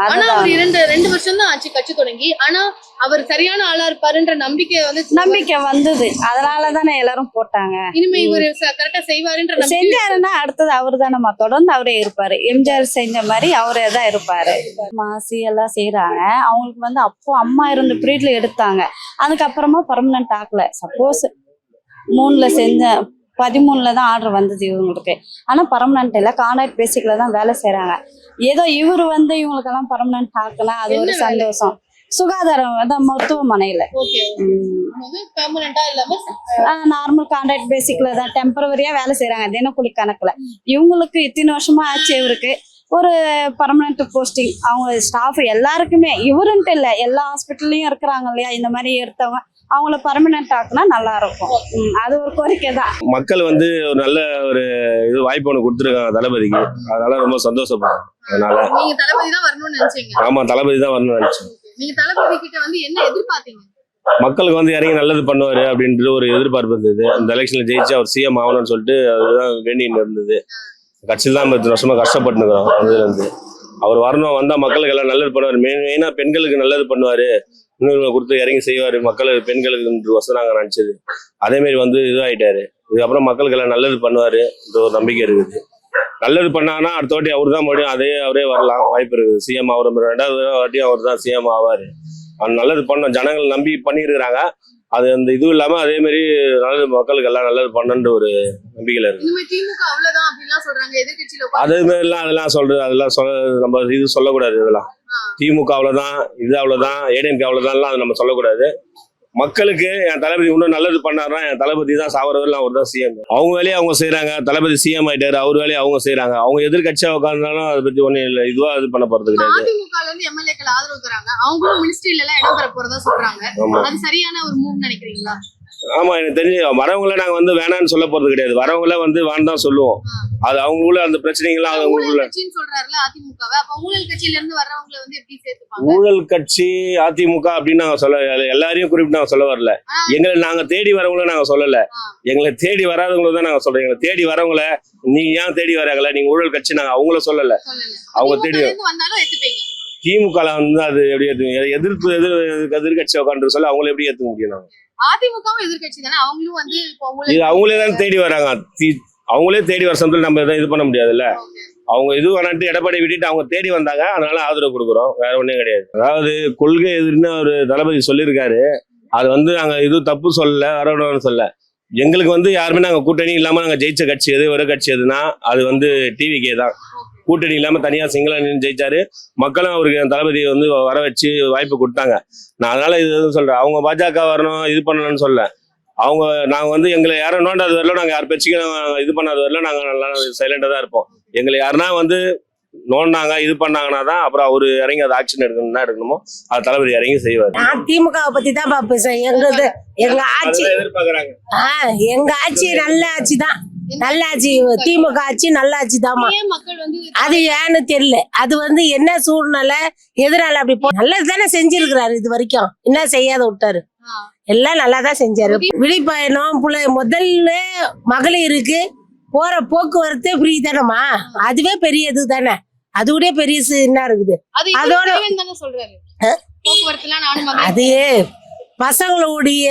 Speaker 3: ஆனா அவர் 2 வருஷம் தான் ஆச்சு கட்சி தொடங்கி. ஆனா அவர் சரியான ஆளா இருப்பாருன்ற நம்பிக்கை
Speaker 2: வந்தது, அதனாலதானே எல்லாரும் போட்டாங்க.
Speaker 3: இனிமே இவர் கரெக்டா செய்வாருன்ற
Speaker 2: செஞ்சாருன்னா அடுத்தது அவரு தானேமா, தொடர்ந்து அவரே இருப்பாரு. எம்ஜிஆர் செஞ்ச மாதிரி அவரே தான் இருப்பாரு. மாசி எல்லாம் செய்யறாங்க. அவங்களுக்கு வந்து அப்போ அம்மா இருந்த பீரியட்ல எடுத்தாங்க, அதுக்கப்புறமா பர்மனன்ட் ஆக்கல. சப்போஸ் 3ல செஞ்ச 13ல தான் ஆர்டர் வந்தது இவங்களுக்கு. ஆனா பர்மனன்ட் இல்ல, கான்ட்ராக்ட் பேசிக்ல தான் வேலை செய்யறாங்க. ஏதோ இவர் வந்து இவங்களுக்கெல்லாம் பர்மனன்ட் ஆக்கலாம், அது ஒரு சந்தோஷம். சுகாதாரம் அதான் மருத்துவமனையில நார்மல் கான்ட்ராக்ட் பேசிக்ல தான் டெம்பரவரியா வேலை செய்யறாங்க, தினக்கூலி கணக்குல. இவங்களுக்கு இத்தனை வருஷமா ஆச்சு. இவருக்கு ஒரு பர்மனன்ட் போஸ்டிங். அவங்க ஸ்டாஃப் எல்லாருக்குமே, இவருன்ட்டு இல்லை, எல்லா ஹாஸ்பிட்டல்லையும் இருக்கிறாங்க இல்லையா இந்த மாதிரி எடுத்தவங்க, அவங்கள பர்மனன்ட் ஆக்குனா நல்லா இருக்கும். அது ஒரு கோரிக்கை தான்.
Speaker 11: மக்கள் வந்து ஒரு நல்ல ஒரு இது வாய்ப்பு ஒன்று கொடுத்துருக்காங்க தளபதிக்கு, அதனால ரொம்ப சந்தோஷப்படுறேன். அதனால
Speaker 3: நீங்க தளபதி தான் வரணும்னு நினைச்சீங்க?
Speaker 11: ஆமா, தளபதி தான் வரணும்னு நினைச்சேன்.
Speaker 3: நீங்க தளபதி கிட்ட வந்து என்ன எதிர்பார்த்தீங்க?
Speaker 11: மக்களுக்கு வந்து இறங்கி நல்லது பண்ணுவாரு அப்படின்ற ஒரு எதிர்பார்ப்பு இருந்தது. அந்த எலெக்ஷன்ல ஜெயிச்சு அவர் சிஎம் ஆகணும்னு சொல்லிட்டு அதுதான் வேண்டின்னு இருந்தது. கட்சியில் தான் 10 வருஷமா கஷ்டப்பட்டுக்கிறோம். அதுல இருந்து அவர் வரணும், வந்தா மக்களுக்கு எல்லாம் நல்லது பண்ணுவார். மெயினா பெண்களுக்கு நல்லது பண்ணுவாரு, இன்னொரு கொடுத்து இறங்கி செய்வாரு. மக்களுக்கு பெண்களுக்கு வசதி நாங்கள் நினைச்சது அதே மாதிரி வந்து இதுவாயிட்டாரு. இதுக்கப்புறம் மக்களுக்கு எல்லாம் நல்லது பண்ணுவாரு ஒரு நம்பிக்கை இருக்குது. நல்லது பண்ணாங்கன்னா அடுத்த வாட்டி அவர் தான் முடியும், அவரே வரலாம் வாய்ப்பு இருக்குது. சிஎம் அவர் 2வது வாட்டியும் அவர் தான் சிஎம் ஆவாரு. அது நல்லது பண்ண ஜனங்கள் நம்பி பண்ணியிருக்கிறாங்க. அது அந்த இதுவும் இல்லாம அதே மாதிரி நல்லது மக்களுக்கு எல்லாம் நல்லது பண்ணன்ற ஒரு நம்பிக்கையில இருக்கு. அதே மாதிரிலாம் அதெல்லாம் சொல்றது, அதெல்லாம் நம்ம இது சொல்லக்கூடாது. இதெல்லாம் திமுக அவ்வளவுதான், இது அவ்வளவுதான், ஏடிஎம்கே அவ்வளவுதான் அது நம்ம சொல்லக்கூடாது. மக்களுக்கு என் தளபதி இன்னும் நல்லது பண்ணாருன்னா என் தளபதி தான் சாவரவர்கள் அவர் தான் சிஎம். அவங்க வேலையை அவங்க செய்யறாங்க. தளபதி சிஎம் ஆயிட்டாரு, அவர் வேலையை அவங்க செய்யறாங்க. அவங்க எதிர்கட்சியா உட்கார்ந்தாலும் அதை பத்தி ஒண்ணும் இல்லை, இதுவா இது பண்ண போறது கிடையாது.
Speaker 3: அதிமுகல இருந்து எம்எல்ஏக்கள் ஆதரவு தராங்க, அவங்களும் மினிஸ்ட்ரியில எல்லாம் இடம் பெற போறதா சொல்றாங்க. அது சரியான ஒரு மூவ் நினைக்கிறீங்களா?
Speaker 11: ஆமா, எனக்கு தெரிஞ்சு வரவங்கள நாங்க வந்து வேணான்னு சொல்ல போறது கிடையாது. வரவங்கள வந்து வேண்டாம் சொல்லுவோம். அது அவங்களுக்குள்ள அந்த பிரச்சனைகள்லாம் அவங்களுக்குள்ள
Speaker 3: சொல்றாருல அதிமுகவை. அப்ப ஊழல் கட்சியில இருந்து வர்றவங்களை வந்து எப்படி சேர்த்துப்பாங்க?
Speaker 11: ஊழல் கட்சி அதிமுக அப்படின்னு நாங்க சொல்ல எல்லாரையும் குறிப்பிட்டு நாங்க சொல்ல வரல. எங்களை நாங்க தேடி வரவங்கள நாங்க சொல்லல, எங்களை தேடி வராதவங்கள தான் நாங்க சொல்றோம். எங்களை தேடி வரவங்கள நீங்க ஏன் தேடி வராங்களா, நீங்க ஊழல் கட்சி நாங்க அவங்கள சொல்லல. அவங்க தேடி திமுக வந்து அது எப்படி எதிர்கட்சி உட்காந்து சொல்ல அவங்கள எப்படி ஏத்துக்க முடியும்? நாங்க
Speaker 3: அதிமுகவும் எதிர்கட்சி தானே, அவங்களும் வந்து
Speaker 11: இது அவங்களே தான் தேடி வராங்க. அவங்களே தேடி வர சமயத்தில் நம்ம எதாவது இது பண்ண முடியாதுல்ல. அவங்க இது வேணாட்டு எடப்பாடி விட்டுட்டு அவங்க தேடி வந்தாங்க, அதனால ஆதரவு கொடுக்குறோம், வேற ஒன்றும் கிடையாது. அதாவது கொள்கை எதிர்ன்னு ஒரு தளபதி சொல்லியிருக்காரு. அது வந்து நாங்க இது தப்பு சொல்லல, வரணும்னு சொல்ல. எங்களுக்கு வந்து யாருமே நாங்க கூட்டணி இல்லாம நாங்க ஜெயிச்ச கட்சி எது, ஒரு கட்சி எதுனா அது வந்து டிவிகே தான். கூட்டணி இல்லாம தனியா சிங்கள ஜெயிச்சாரு. மக்களும் அவருக்கு தளபதியை வந்து வர வச்சு வாய்ப்பு கொடுத்தாங்க. நான் அதனால இது சொல்றேன், அவங்க பாஜக வரணும் இது பண்ணணும்னு சொல்ல. நாங்க வந்து எங்களை யாரும் நோண்டாத வரல, நாங்க யார் பேச்சுக்கும் இது பண்ணாத வரல, நாங்க நல்லா சைலண்டா தான் இருப்போம். எங்களை யாருன்னா வந்து நோண்டாங்க இது பண்ணாங்கன்னா தான் அப்புறம் அவரு இறங்கி அதை ஆக்ஷன் எடுக்கணுமோ அது தளபதி இறங்கி செய்வார்.
Speaker 10: நான் திமுகவை பத்தி தான் பேசுறேன். எங்க ஆட்சி
Speaker 11: எதிர்பார்க்கறாங்க.
Speaker 10: எங்க ஆட்சி நல்ல ஆட்சி தான். நல்ல ஆட்சி, திமுக ஆட்சி நல்ல ஆட்சி தாமா.
Speaker 3: மக்கள் வந்து
Speaker 10: அது ஏன்னு தெரியல. அது வந்து என்ன சூழ்நிலை எதிரால அப்படி நல்லது தானே செஞ்சிருக்கிறாரு. இது வரைக்கும் என்ன செய்யாத விட்டாரு, எல்லாம் நல்லா தான் செஞ்சாரு. விழிப்பயணம் முதல்ல மகளிருக்கு போற போக்குவரத்து ஃப்ரீ தானேமா, அதுவே பெரிய இது தானே. அதோட பெரிய என்ன இருக்குது அதோட அது பசங்களுடைய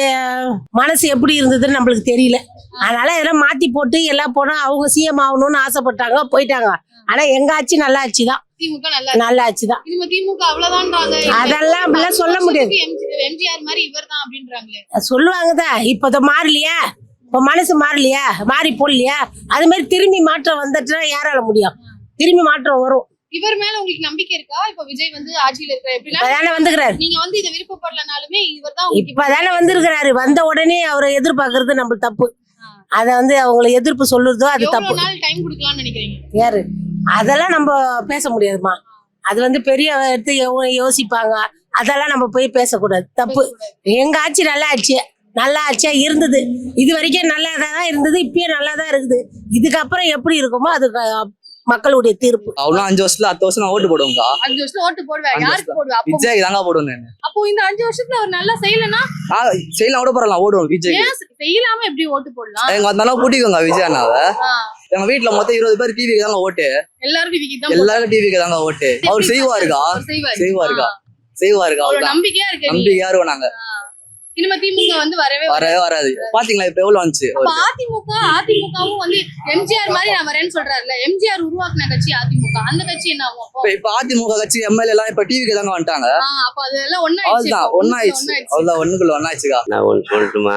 Speaker 10: மனசு எப்படி இருந்ததுன்னு நம்மளுக்கு தெரியல. அதனால இதெல்லாம் மாத்தி போட்டு எல்லாம் போனா அவங்க சிஎம் ஆகணும்னு ஆசைப்பட்டாங்க, போயிட்டாங்க. ஆனா எங்க ஆட்சி நல்ல ஆட்சி தான், நல்ல ஆட்சி தான். அதெல்லாம் அப்படிலாம் சொல்ல முடியாது, சொல்லுவாங்கதான். இப்ப மாறலையா, இப்ப மனசு மாறலையா, மாறி போடலையா, அது மாதிரி திரும்பி மாற்றம் வந்துட்டுனா யாரால முடியும்? திரும்பி மாற்றம் வரும்.
Speaker 3: இவர் மேல உங்களுக்கு நம்பிக்கை இருக்கா? இப்ப விஜய் வந்து ஆட்சியில இருக்கிற
Speaker 10: இப்பதானே வந்துக்கிறாரு.
Speaker 3: நீங்க வந்து இதை விருப்பப்படலனாலுமே இவர் தான்
Speaker 10: இப்பதானே வந்திருக்கிறாரு. வந்த உடனே அவரை எதிர்பார்க்கறது நம்மளுக்கு தப்பு. அத வந்து அவங்களை எதிர்ப்பு சொல்லுறதோ அது தப்பு.
Speaker 3: டைம் கொடுக்கலாம்னு நினைக்கிறீங்க?
Speaker 10: யாரு அதெல்லாம் நம்ம பேச முடியாதுமா. அது வந்து பெரிய எடுத்து யோசிப்பாங்க. அதெல்லாம் நம்ம போய் பேசக்கூடாது, தப்பு. எங்க ஆட்சி நல்ல ஆட்சி, நல்ல ஆட்சியா இருந்தது. இது வரைக்கும் நல்லா தான் இருந்தது, இப்பயும் நல்லா தான் இருக்குது. இதுக்கப்புறம் எப்படி இருக்குமோ அது மக்களுடைய தீர்ப்பு.
Speaker 1: அவனும் 5 வருஷத்துல 10 வருஷம் நான் ஓட்டு போடுவேங்க.
Speaker 3: 5 வருஷம் ஓட்டு போடுவேன். யாருக்கு போடுவேன்? அப்போ
Speaker 1: விஜய் தாங்க போடுவேன்.
Speaker 3: அப்போ இந்த 5 வருஷத்துல அவர் நல்லா செய்யலனா
Speaker 1: செய்யலாம், ஓட போறலாம், ஓடுவோம் விஜய்.
Speaker 3: செய்யலாம எப்படி ஓட்டு போடலாம்?
Speaker 1: எங்க வந்தாலும் கூட்டிக்கோங்க விஜய் அண்ணாவை. எங்க வீட்டுல மொத்தம் 20 பேர் டிவிக்கு தாங்க ஓட்டு.
Speaker 3: எல்லாரும்
Speaker 1: டிவிக்கு தாங்க ஓட்டு. அவர் செய்வாருக்கா,
Speaker 3: அவ்வளவு நம்பிக்கையா இருக்கு.
Speaker 1: நம்பிக்கையா இருக்கும். நாங்க
Speaker 3: இனிமே திமுக வந்து வரவே
Speaker 1: வராது. பாத்தீங்களா இப்ப எவ்வளவு வந்துச்சு.
Speaker 3: அதிமுகவும் வந்து எம்ஜிஆர் மாதிரி நான் வரேன்னு சொல்றாருல. எம்ஜிஆர் உருவாக்குன கட்சி அதிமுக, அந்த கட்சி என்ன ஆகும்?
Speaker 1: இப்ப அதிமுக கட்சி எம்எல்ஏ எல்லாம் இப்ப டிவிக்கு தாங்க வந்துட்டாங்க.
Speaker 3: அப்ப அதெல்லாம் ஒண்ணாயிடுச்சு.
Speaker 1: அவ்வளவுதான், ஒண்ணுக்குள்ள ஒண்ணாயிடுச்சுக்கா.
Speaker 12: நான் ஒண்ணு சொல்லட்டுமா?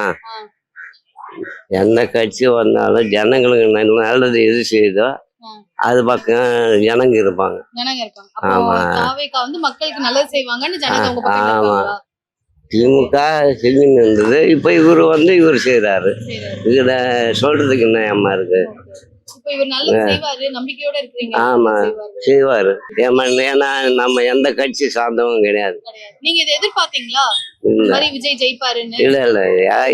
Speaker 12: எந்த கட்சி வந்தாலும் ஜனங்களுக்கு நல்லது எது செய்யுதோ அது பக்கம் ஜனங்க இருப்பாங்க.
Speaker 3: ஆமா, வந்து மக்களுக்கு நல்லது செய்வாங்கன்னு ஜனங்க உங்க பக்கம் இருக்காங்களா?
Speaker 12: திமுக செஞ்சுன்னு இருந்தது, இப்ப இவர் வந்து இவர் செய்யறாரு. இதுல சொல்றதுக்கு என்ன ஏமா இருக்கு? ஆமா செய்வாரு. ஏன்னா நம்ம எந்த கட்சி சார்ந்தவங்க கிடையாது.
Speaker 3: நீங்க இதை எதிர்பார்த்தீங்களா? விஜய் ஜெயிப்பாருன்னு?
Speaker 12: இல்ல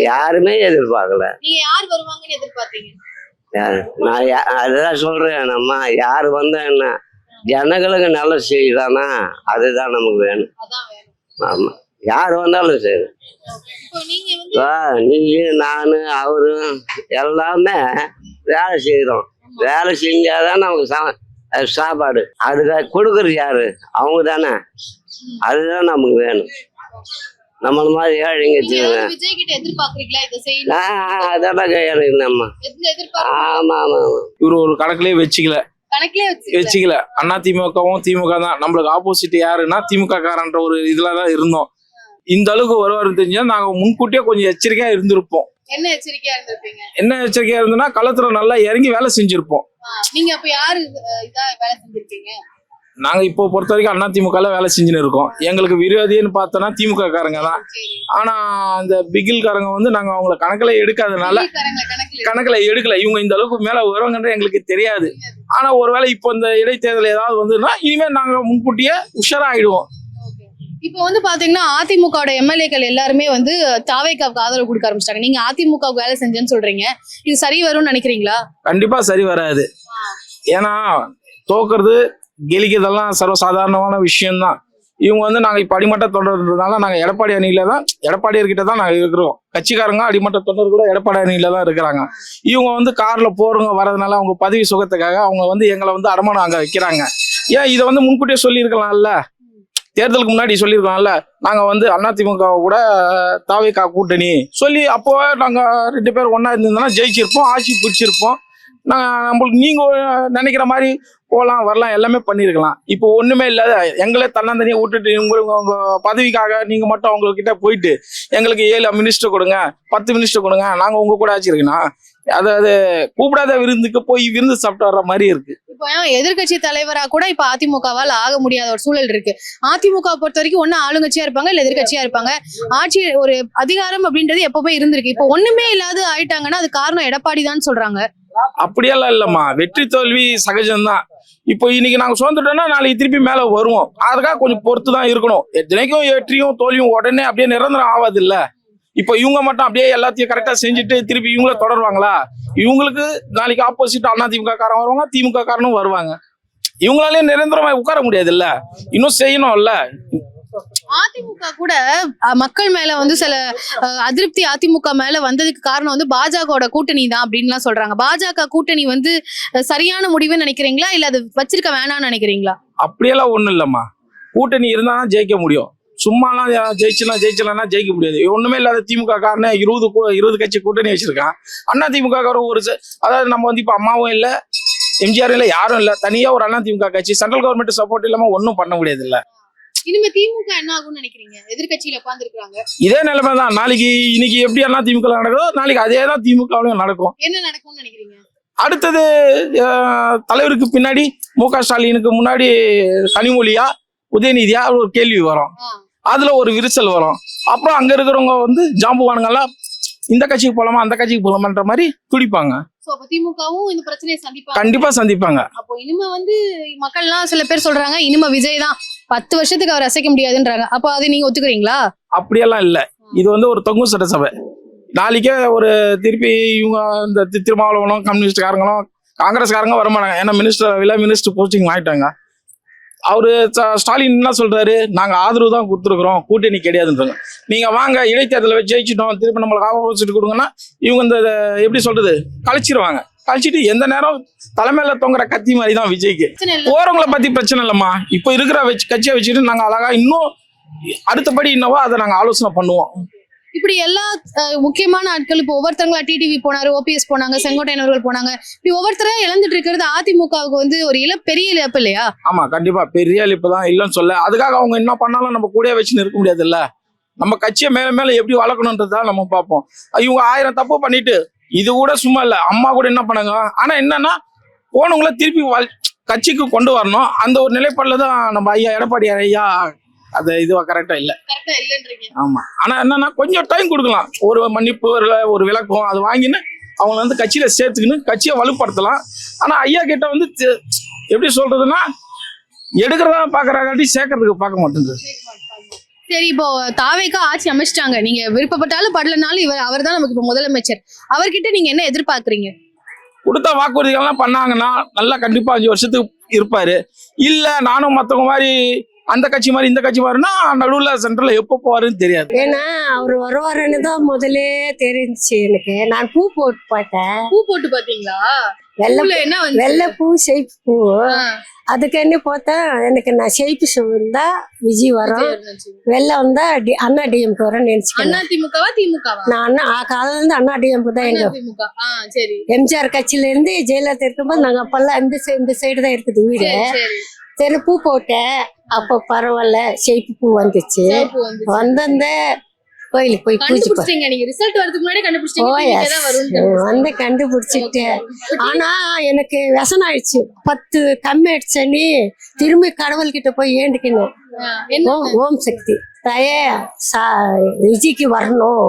Speaker 12: யாருமே எதிர்பார்க்கல.
Speaker 3: நீங்க யார் வருவாங்கன்னு எதிர்பார்த்தீங்க?
Speaker 12: நான் அதுதான் சொல்றேன், நம்ம யாரு வந்தா என்ன, ஜனங்களுக்கு நல்லது செய்யறானா அதுதான் நமக்கு வேணும். ஆமா, யார் வந்தாலும் சரி. நீங்க நானு அவரும் எல்லாமே வேலை செய்யறோம். வேலை செஞ்சாதான் நமக்கு சாப்பாடு. அதுக்கு கொடுக்கறது யாரு? அவங்க தானே. அதுதான் நமக்கு வேணும். நம்மள மாதிரி ஏழைங்க அதெல்லாம் கையாளுங்க நம்ம. ஆமா ஆமா ஆமா.
Speaker 4: இவரு ஒரு கணக்குலயே வச்சுக்கல. அதிமுகவும் திமுக தான். நம்மளுக்கு ஆப்போசிட் யாருன்னா திமுக காரன்ற ஒரு இதுலதான் இருந்தோம். இந்த அளவுக்கு வருவாருன்னு தெரிஞ்சா நாங்க முன்கூட்டியே கொஞ்சம் எச்சரிக்கையா இருந்திருப்போம்.
Speaker 3: என்ன எச்சரிக்கையா இருந்திருப்பீங்க?
Speaker 4: என்ன எச்சரிக்கையா இருந்ததுன்னா களத்துல நல்லா இறங்கி வேலை செஞ்சிருப்போம்.
Speaker 3: நீங்க அப்ப யாரு இதா வேலை செஞ்சிருக்கீங்க?
Speaker 4: நாங்க இப்போ பொறுத்த வரைக்கும் அதிமுகல வேலை செஞ்சுன்னு இருக்கோம். எங்களுக்கு விரோதின்னு பார்த்தோன்னா திமுக காரங்க தான். ஆனா அந்த பிகில் காரங்க வந்து நாங்க அவங்கள கணக்குல எடுக்காதனால எடுக்கல. இவங்க இந்த அளவுக்கு மேல வருவாங்கன்ற எங்களுக்கு தெரியாது. ஆனா ஒருவேளை இப்போ இந்த இடைத்தேர்தல் ஏதாவது வந்துன்னா இனிமே நாங்க முன்கூட்டியே உஷாராயிடுவோம்.
Speaker 3: இப்போ வந்து பாத்தீங்கன்னா அதிமுக எம்எல்ஏக்கள் எல்லாருமே வந்து தாவேக்காவுக்கு ஆதரவு கொடுக்க ஆரம்பிச்சிட்டாங்க. நீங்க அதிமுகவுக்கு வேலை செஞ்சேன்னு சொல்றீங்க, இது சரி வரும்னு நினைக்கிறீங்களா?
Speaker 4: கண்டிப்பா சரி வராது. ஏன்னா தோக்குறது கெலிக்கிறதெல்லாம் சர்வசாதாரணமான விஷயம்தான். இவங்க வந்து நாங்க இப்ப அடிமட்ட தொடர்றதுனால நாங்க எடப்பாடி அணியில தான், எடப்பாடியர்கிட்ட தான் நாங்க இருக்கிறோம். கட்சிக்காரங்க அடிமட்ட தொடர் கூட எடப்பாடி அணியில தான் இருக்கிறாங்க. இவங்க வந்து கார்ல போறவங்க வர்றதுனால அவங்க பதவி சுகத்துக்காக அவங்க வந்து எங்களை வந்து அடமானம் அங்க வைக்கிறாங்க. ஏன் இதை வந்து முன்கூட்டியே சொல்லியிருக்கலாம்ல, தேர்தலுக்கு முன்னாடி சொல்லியிருக்கோம்ல. நாங்க வந்து அதிமுக கூட தாவேகா கூட்டணி சொல்லி அப்போ நாங்க 2 பேர் ஒன்னா இருந்திருந்தோம்னா ஜெயிச்சிருப்போம், ஆட்சி பிடிச்சிருப்போம். நம்மளுக்கு நீங்க நினைக்கிற மாதிரி போகலாம் வரலாம் எல்லாமே பண்ணிருக்கலாம். இப்போ ஒண்ணுமே இல்லாத எங்களே தன்னந்தனியா விட்டுட்டு உங்க பதவிக்காக நீங்க மட்டும் அவங்க கிட்ட போயிட்டு எங்களுக்கு 7 மினிஸ்டர் கொடுங்க, 10 மினிஸ்டர் கொடுங்க, நாங்க உங்க கூட ஆட்சி இருக்குன்னா அதாவது கூப்பிடாத விருந்துக்கு போய் விருந்து சாப்பிட்டு வர்ற மாதிரி இருக்கு.
Speaker 3: இப்போ எதிர்க்கட்சி தலைவரா கூட இப்ப அதிமுகவால் ஆக முடியாத ஒரு சூழல் இருக்கு. அதிமுக பொறுத்த வரைக்கும் ஒண்ணு ஆளுங்கட்சியா இருப்பாங்க இல்ல எதிர்க்கட்சியா இருப்பாங்க. ஆட்சி ஒரு அதிகாரம் அப்படின்றது எப்பவுமே இருந்திருக்கு. இப்போ ஒண்ணுமே இல்லாத ஆயிட்டாங்கன்னா அது காரணம் எடப்பாடி தான் சொல்றாங்க.
Speaker 4: அப்படியெல்லாம் இல்லம்மா, வெற்றி தோல்வி சகஜம்தான். இப்போ இன்னைக்கு நாங்க சுதந்திரம்னா நாளைக்கு திருப்பி மேல வருவோம். அதுக்காக கொஞ்சம் பொறுத்து தான் இருக்கணும். தினைக்கும் வெற்றியும் தோல்வியும் உடனே அப்படியே நிரந்தரம் ஆகாது இல்ல. இப்போ இவங்க மட்டும் அப்படியே எல்லாத்தையும் கரெக்டா செஞ்சுட்டு திருப்பி இவங்கள தொடருவாங்களா? இவங்களுக்கு நாளைக்கு ஆப்போசிட் அதிமுக காரன் வருவாங்க, திமுக காரனும் வருவாங்க. இவங்களாலே நிரந்தரமா உட்கார முடியாது இல்ல, இன்னும் செய்யணும்ல.
Speaker 3: அதிமுக கூட மக்கள் மேல வந்து சில அதிருப்தி அதிமுக மேல வந்ததுக்கு காரணம் வந்து பாஜகவோட கூட்டணி தான் அப்படின்லாம் சொல்றாங்க. பாஜக கூட்டணி வந்து சரியான முடிவுன்னு நினைக்கிறீங்களா இல்ல அது வச்சிருக்க வேணாம்னு நினைக்கிறீங்களா?
Speaker 4: அப்படியெல்லாம் ஒண்ணும் இல்லம்மா, கூட்டணி இருந்தா தான் ஜெயிக்க முடியும். சும்மாலாம் ஜெயிச்சலாம் ஜெயிக்க முடியாது. ஒண்ணுமே இல்லாத திமுக காரனே 20 கட்சி கூட்டணி வச்சிருக்கான். அண்ணா திமுக காரன் அதாவது நம்ம வந்து இப்ப அம்மாவும் இல்ல, எம்ஜிஆர் இல்ல, யாரும் இல்ல, தனியா ஒரு அண்ணா திமுக கட்சி சென்ட்ரல் கவர்மெண்ட் சப்போர்ட் இல்லாம ஒன்னும் பண்ண முடியாது இல்ல.
Speaker 3: இனிமே திமுக என்ன ஆகும்னு நினைக்கிறீங்க? எதிர்க்கட்சியில உட்கார்ந்து இருக்காங்க,
Speaker 4: இதே நிலைமை தான். இன்னைக்கு எப்படி அண்ணா திமுக நடக்குதோ நாளைக்கு அதே தான் திமுகவிலும் நடக்கும்.
Speaker 3: என்ன நடக்கும்னு நினைக்கிறீங்க?
Speaker 4: அடுத்தது தலைவருக்கு பின்னாடி மு.க. ஸ்டாலினுக்கு முன்னாடி கனிமொழியா உதயநிதியா ஒரு கேள்வி வரும், அதுல ஒரு விரிசல் வரும். அப்புறம் அங்க இருக்கிறவங்க வந்து ஜாம்புவானுங்கெல்லாம் இந்த கட்சிக்கு போலாமா அந்த கட்சிக்கு போலாமான்ற மாதிரி துடிப்பாங்க.
Speaker 3: திமுகவும் இந்த பிரச்சனையை சந்திப்பாங்க,
Speaker 4: கண்டிப்பா சந்திப்பாங்க.
Speaker 3: அப்போ இனிமே வந்து மக்கள்லாம் சில பேர் சொல்றாங்க இனிமே விஜய் தான் 10 வருஷத்துக்கு அவர் அசைக்க முடியாதுன்றாங்க. அப்போ அதை நீங்க ஒத்துக்கிறீங்களா?
Speaker 4: அப்படியெல்லாம் இல்ல, இது வந்து ஒரு தொங்கு சட்டசபை. நாளைக்கே ஒரு திருப்பி இவங்க இந்த திருமாவளவனும் கம்யூனிஸ்ட்காரங்களும் காங்கிரஸ்காரங்க வரமாட்டாங்க. ஏன்னா மினிஸ்டர் போஸ்டிங் வாங்கிட்டாங்க. அவரு ஸ்டாலின் என்ன சொல்றாரு, நாங்க ஆதரவு தான் கொடுத்துருக்குறோம், கூட்டணி கிடையாதுன்றாங்க. நீங்க வாங்க இடைத்தேர்தலை வச்சு ஜெயிச்சிட்டோம், திருப்பி நம்மளுக்கு ஆப்போசிட் கொடுங்கன்னா இவங்க இந்த எப்படி சொல்றது கழிச்சிருவாங்க. கழிச்சிட்டு எந்த நேரம் தலைமையில தொங்குற கத்தி மாதிரி தான் விஜய்க்கு. போறவங்களை பத்தி பிரச்சனை இல்லம்மா, இப்ப இருக்கிற கட்சியை வச்சுட்டு நாங்க அழகா இன்னும் அடுத்தபடி என்னவோ அதை நாங்க ஆலோசனை பண்ணுவோம்.
Speaker 3: இப்படி எல்லா முக்கியமான ஆட்கள் இப்போ ஒவ்வொருத்தங்களா டிடிவி போனாரு, ஓபிஎஸ் போனாங்க, செங்கோட்டையன் அவர்கள் போனாங்க. இப்படி ஒவ்வொருத்தரா இழந்துட்டு இருக்கிறது அதிமுகவுக்கு வந்து ஒரு பெரிய இழப்பு இல்லையா?
Speaker 4: ஆமா, கண்டிப்பா பெரிய இழப்பு தான், இல்லைன்னு சொல்ல. அதுக்காக அவங்க என்ன பண்ணாலும் நம்ம கூட வச்சுன்னு இருக்க முடியாது இல்ல. நம்ம கட்சியை மேல மேல எப்படி வளர்க்கணும்ன்றதான் நம்ம பார்ப்போம். இவங்க 1000 தப்பு பண்ணிட்டு இது கூட சும்மா இல்ல, அம்மா கூட என்ன பண்ணாங்க. ஆனா என்னன்னா போனவங்கள திருப்பி கட்சிக்கு கொண்டு வரணும். அந்த ஒரு நிலைப்பாடுல தான் நம்ம ஐயா எடப்பாடி ஐயா அது இதுவா கரெக்டா இல்ல. ஆமா, ஆனா என்னன்னா கொஞ்சம் டைம் கொடுக்கலாம், ஒரு மன்னிப்பு ஒரு விளக்கம் அது வாங்கின்னு அவங்க வந்து கட்சியில சேர்த்துக்கின்னு கட்சியை வலுப்படுத்தலாம். ஆனா ஐயா கிட்ட வந்து எப்படி சொல்றதுன்னா எடுக்கிறதா பாக்குறாங்காட்டி சேர்க்கறதுக்கு பார்க்க மாட்டேங்குது.
Speaker 3: சரி, இப்போ தாவேக்கா ஆட்சி அமைச்சிட்டாங்க, நீங்க விருப்பப்பட்டாலும் படலனாலும் அவர் தான் நமக்கு இப்போ முதலமைச்சர். அவர்கிட்ட நீங்க என்ன எதிர்பார்க்கறீங்க?
Speaker 4: கொடுத்த வாக்குறுதிகள்லாம் பண்ணாங்கன்னா நல்லா கண்டிப்பா 5 வருஷத்துக்கு இருப்பாரு. இல்ல நானும் மத்தவங்க மாதிரி அந்த கட்சி மாதிரி இந்த கட்சி மாதிரினா நடுவுல சென்ட்ரல்ல எப்போ போவாருன்னு தெரியாது.
Speaker 10: ஏன்னா அவர் வருவாருன்னு தான் முதலே தெரிஞ்சுச்சு எனக்கு. நான் பூ போட்டு பார்த்தேன்.
Speaker 3: பூ போட்டு பாத்தீங்களா?
Speaker 10: வெள்ளை பூ ஷேப் பூ. அதுக்கு என்ன பார்த்தா எனக்கு நான் ஷேப் ஷூ இருந்தா விஜய் வரும், வெள்ளை வந்தா அண்ணா டிஎம்கே வரும் நினைச்சுக்கேன். நான் அண்ணா காலையில இருந்து அண்ணா டிஎம்கே தான். எங்க எம்ஜிஆர் கட்சியில இருந்து ஜெயலலிதா இருக்கும்போது நாங்க அப்பெல்லாம் இந்த சைடு தான் இருக்குது வீடு. சரி பூ போட்டேன், அப்போ பரவாயில்ல ஷேப்பு பூ வந்துச்சு. வந்த கோயிலுக்கு போய் பூஜை வந்து கண்டுபிடிச்சிட்டேன். ஆனா எனக்கு விஷம் ஆயிடுச்சு. 10 கம்மி அடிச்சனி திரும்பி கடவுள்கிட்ட போய் ஏண்டிக்கணும். ஓம் சக்தி தாயே விஜய்க்கு வரணும்,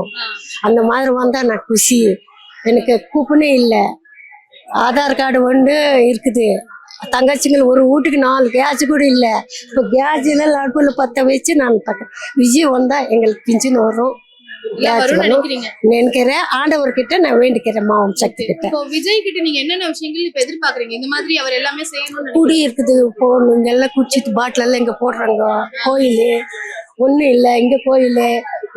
Speaker 10: அந்த மாதிரி வந்தா நான் குஷி. எனக்கு கூப்பனே இல்லை, ஆதார் கார்டு ஒன்று இருக்குது. தங்கச்சிங்கள் ஒரு வீட்டுக்கு 4 கேஸ் கூட இல்லை. இப்போ கேஸ்ல அடுப்புல பற்ற வச்சு நான் விஜய் வந்தா எங்களுக்கு பிஞ்சுன்னு வரும் நினைக்கிறேன். ஆண்டவர்கிட்ட நான் வேண்டிக்கிறேன், மாவன் சக்தி கிட்ட.
Speaker 3: விஜய் கிட்ட நீங்க என்னென்ன விஷயங்கள் இப்ப எதிர்பார்க்கறீங்க? இந்த மாதிரி அவர் எல்லாமே செய்யணும்.
Speaker 10: குடி இருக்குது, போகணும். இங்க எல்லாம் குடிச்சிட்டு பாட்டில் எல்லாம் இங்க போடுறாங்க. கோயில் ஒன்றும் இல்லை, இங்க கோயில்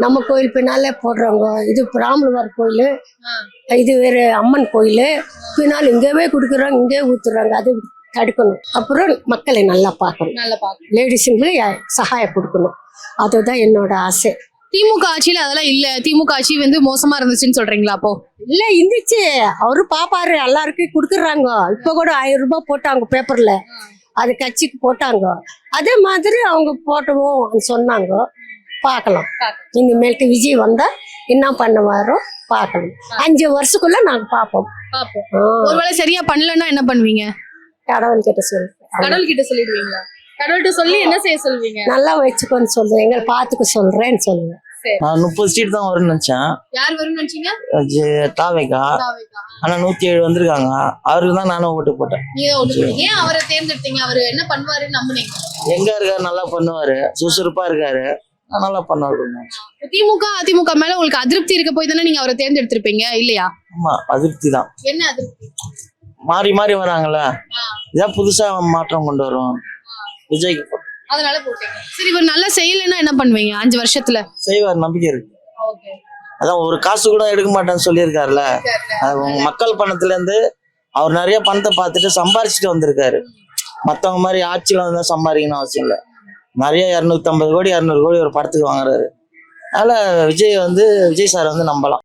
Speaker 10: நம்ம கோயில் பின்னாலே போடுறாங்க. இது ராமலுவார் கோயில், இது வேற அம்மன் கோயில். பின்னால் இங்கேவே குடுக்குறாங்க, இங்கே ஊத்துறாங்க. அது தடுக்கணும். அப்புறம் மக்களை நல்லா பார்க்கணும், லேடிஸுங்களுக்கு சகாயம் கொடுக்கணும். அதுதான் என்னோட ஆசை.
Speaker 3: திமுக ஆட்சியில அதெல்லாம் இல்ல, திமுக ஆட்சி வந்து மோசமா இருந்துச்சுன்னு சொல்றீங்களா? அப்போ
Speaker 10: இல்ல இருந்துச்சு, அவரு பாப்பாரு, எல்லாருக்கும் கொடுத்துடுறாங்க. இப்ப கூட 1000 ரூபாய் போட்டாங்க பேப்பர்ல, அது கட்சிக்கு போட்டாங்க. அதே மாதிரி அவங்க போட்டுவோம் சொன்னாங்க. பார்க்கலாம், இனிமேல்ட்டு விஜய் வந்தா என்ன பண்ணுவாரோ பார்க்கணும். 5 வருஷத்துக்குள்ள நாங்க பார்ப்போம்.
Speaker 3: ஒருவேளை சரியா பண்ணலன்னா என்ன பண்ணுவீங்க?
Speaker 10: கடவுள்கிட்ட சொல்றேன்.
Speaker 3: கடவுள் கிட்ட சொல்லிடுவீங்களா? கடவுள்கிட்ட சொல்லி என்ன செய்ய சொல்வீங்க?
Speaker 10: நல்லா வச்சுக்கோன்னு சொல்றேன், எங்களை பார்த்துக்க சொல்றேன்னு சொல்லுவேன்.
Speaker 8: நான் 30 சீட் தான் வரும்னு நினைச்சேன்.
Speaker 3: யார் வரும்னு நினைச்சீங்க?
Speaker 8: தாவேக்கா. ஆனா 107 வந்திருக்காங்க. அவருக்கு தான் நானும் ஓட்டு போட்டேன்.
Speaker 3: நீங்க ஓட்டு போட்டீங்க. ஏன் அவரை தேர்ந்தெடுத்தீங்க? அவர் என்ன பண்ணுவாருன்னு நம்புனீங்க?
Speaker 8: எங்க இருக்காரு, நல்லா பண்ணுவாரு, சுறுசுறுப்பா இருக்காரு, நல்லா பண்ணுவாரு.
Speaker 3: திமுக அதிமுக மேல உங்களுக்கு அதிருப்தி இருக்க போய் தானே நீங்க அவரை தேர்ந்தெடுத்திருப்பீங்க இல்லையா?
Speaker 8: ஆமா, அதிருப்தி தான்.
Speaker 3: என்ன அதிருப்தி?
Speaker 8: மாறி மாறி வராங்கல்ல, இதான் புதுசா மாற்றம் கொண்டு வரும். விஜய்க்கு
Speaker 3: அதனால போட்டீங்க. சரி, இவர் நல்லா செய்யலைன்னா என்ன பண்ணுவீங்க? 5 வருஷத்துல
Speaker 8: செய்வார், நம்பிக்கை இருக்கு. அதான் ஒரு காசு கூட எடுக்க மாட்டேன்னு சொல்லியிருக்காருல்ல, மக்கள் பணத்துல இருந்து அவர் நிறைய பணத்தை பார்த்துட்டு சம்பாரிச்சுட்டு வந்திருக்காரு. மற்றவங்க மாதிரி ஆட்சியில் வந்து சம்பாதிக்கணும் அவசியம் இல்லை. நிறைய 250 கோடி 200 கோடி ஒரு படத்துக்கு வாங்குறாரு. அதனால விஜய் சார் வந்து நம்பலாம்.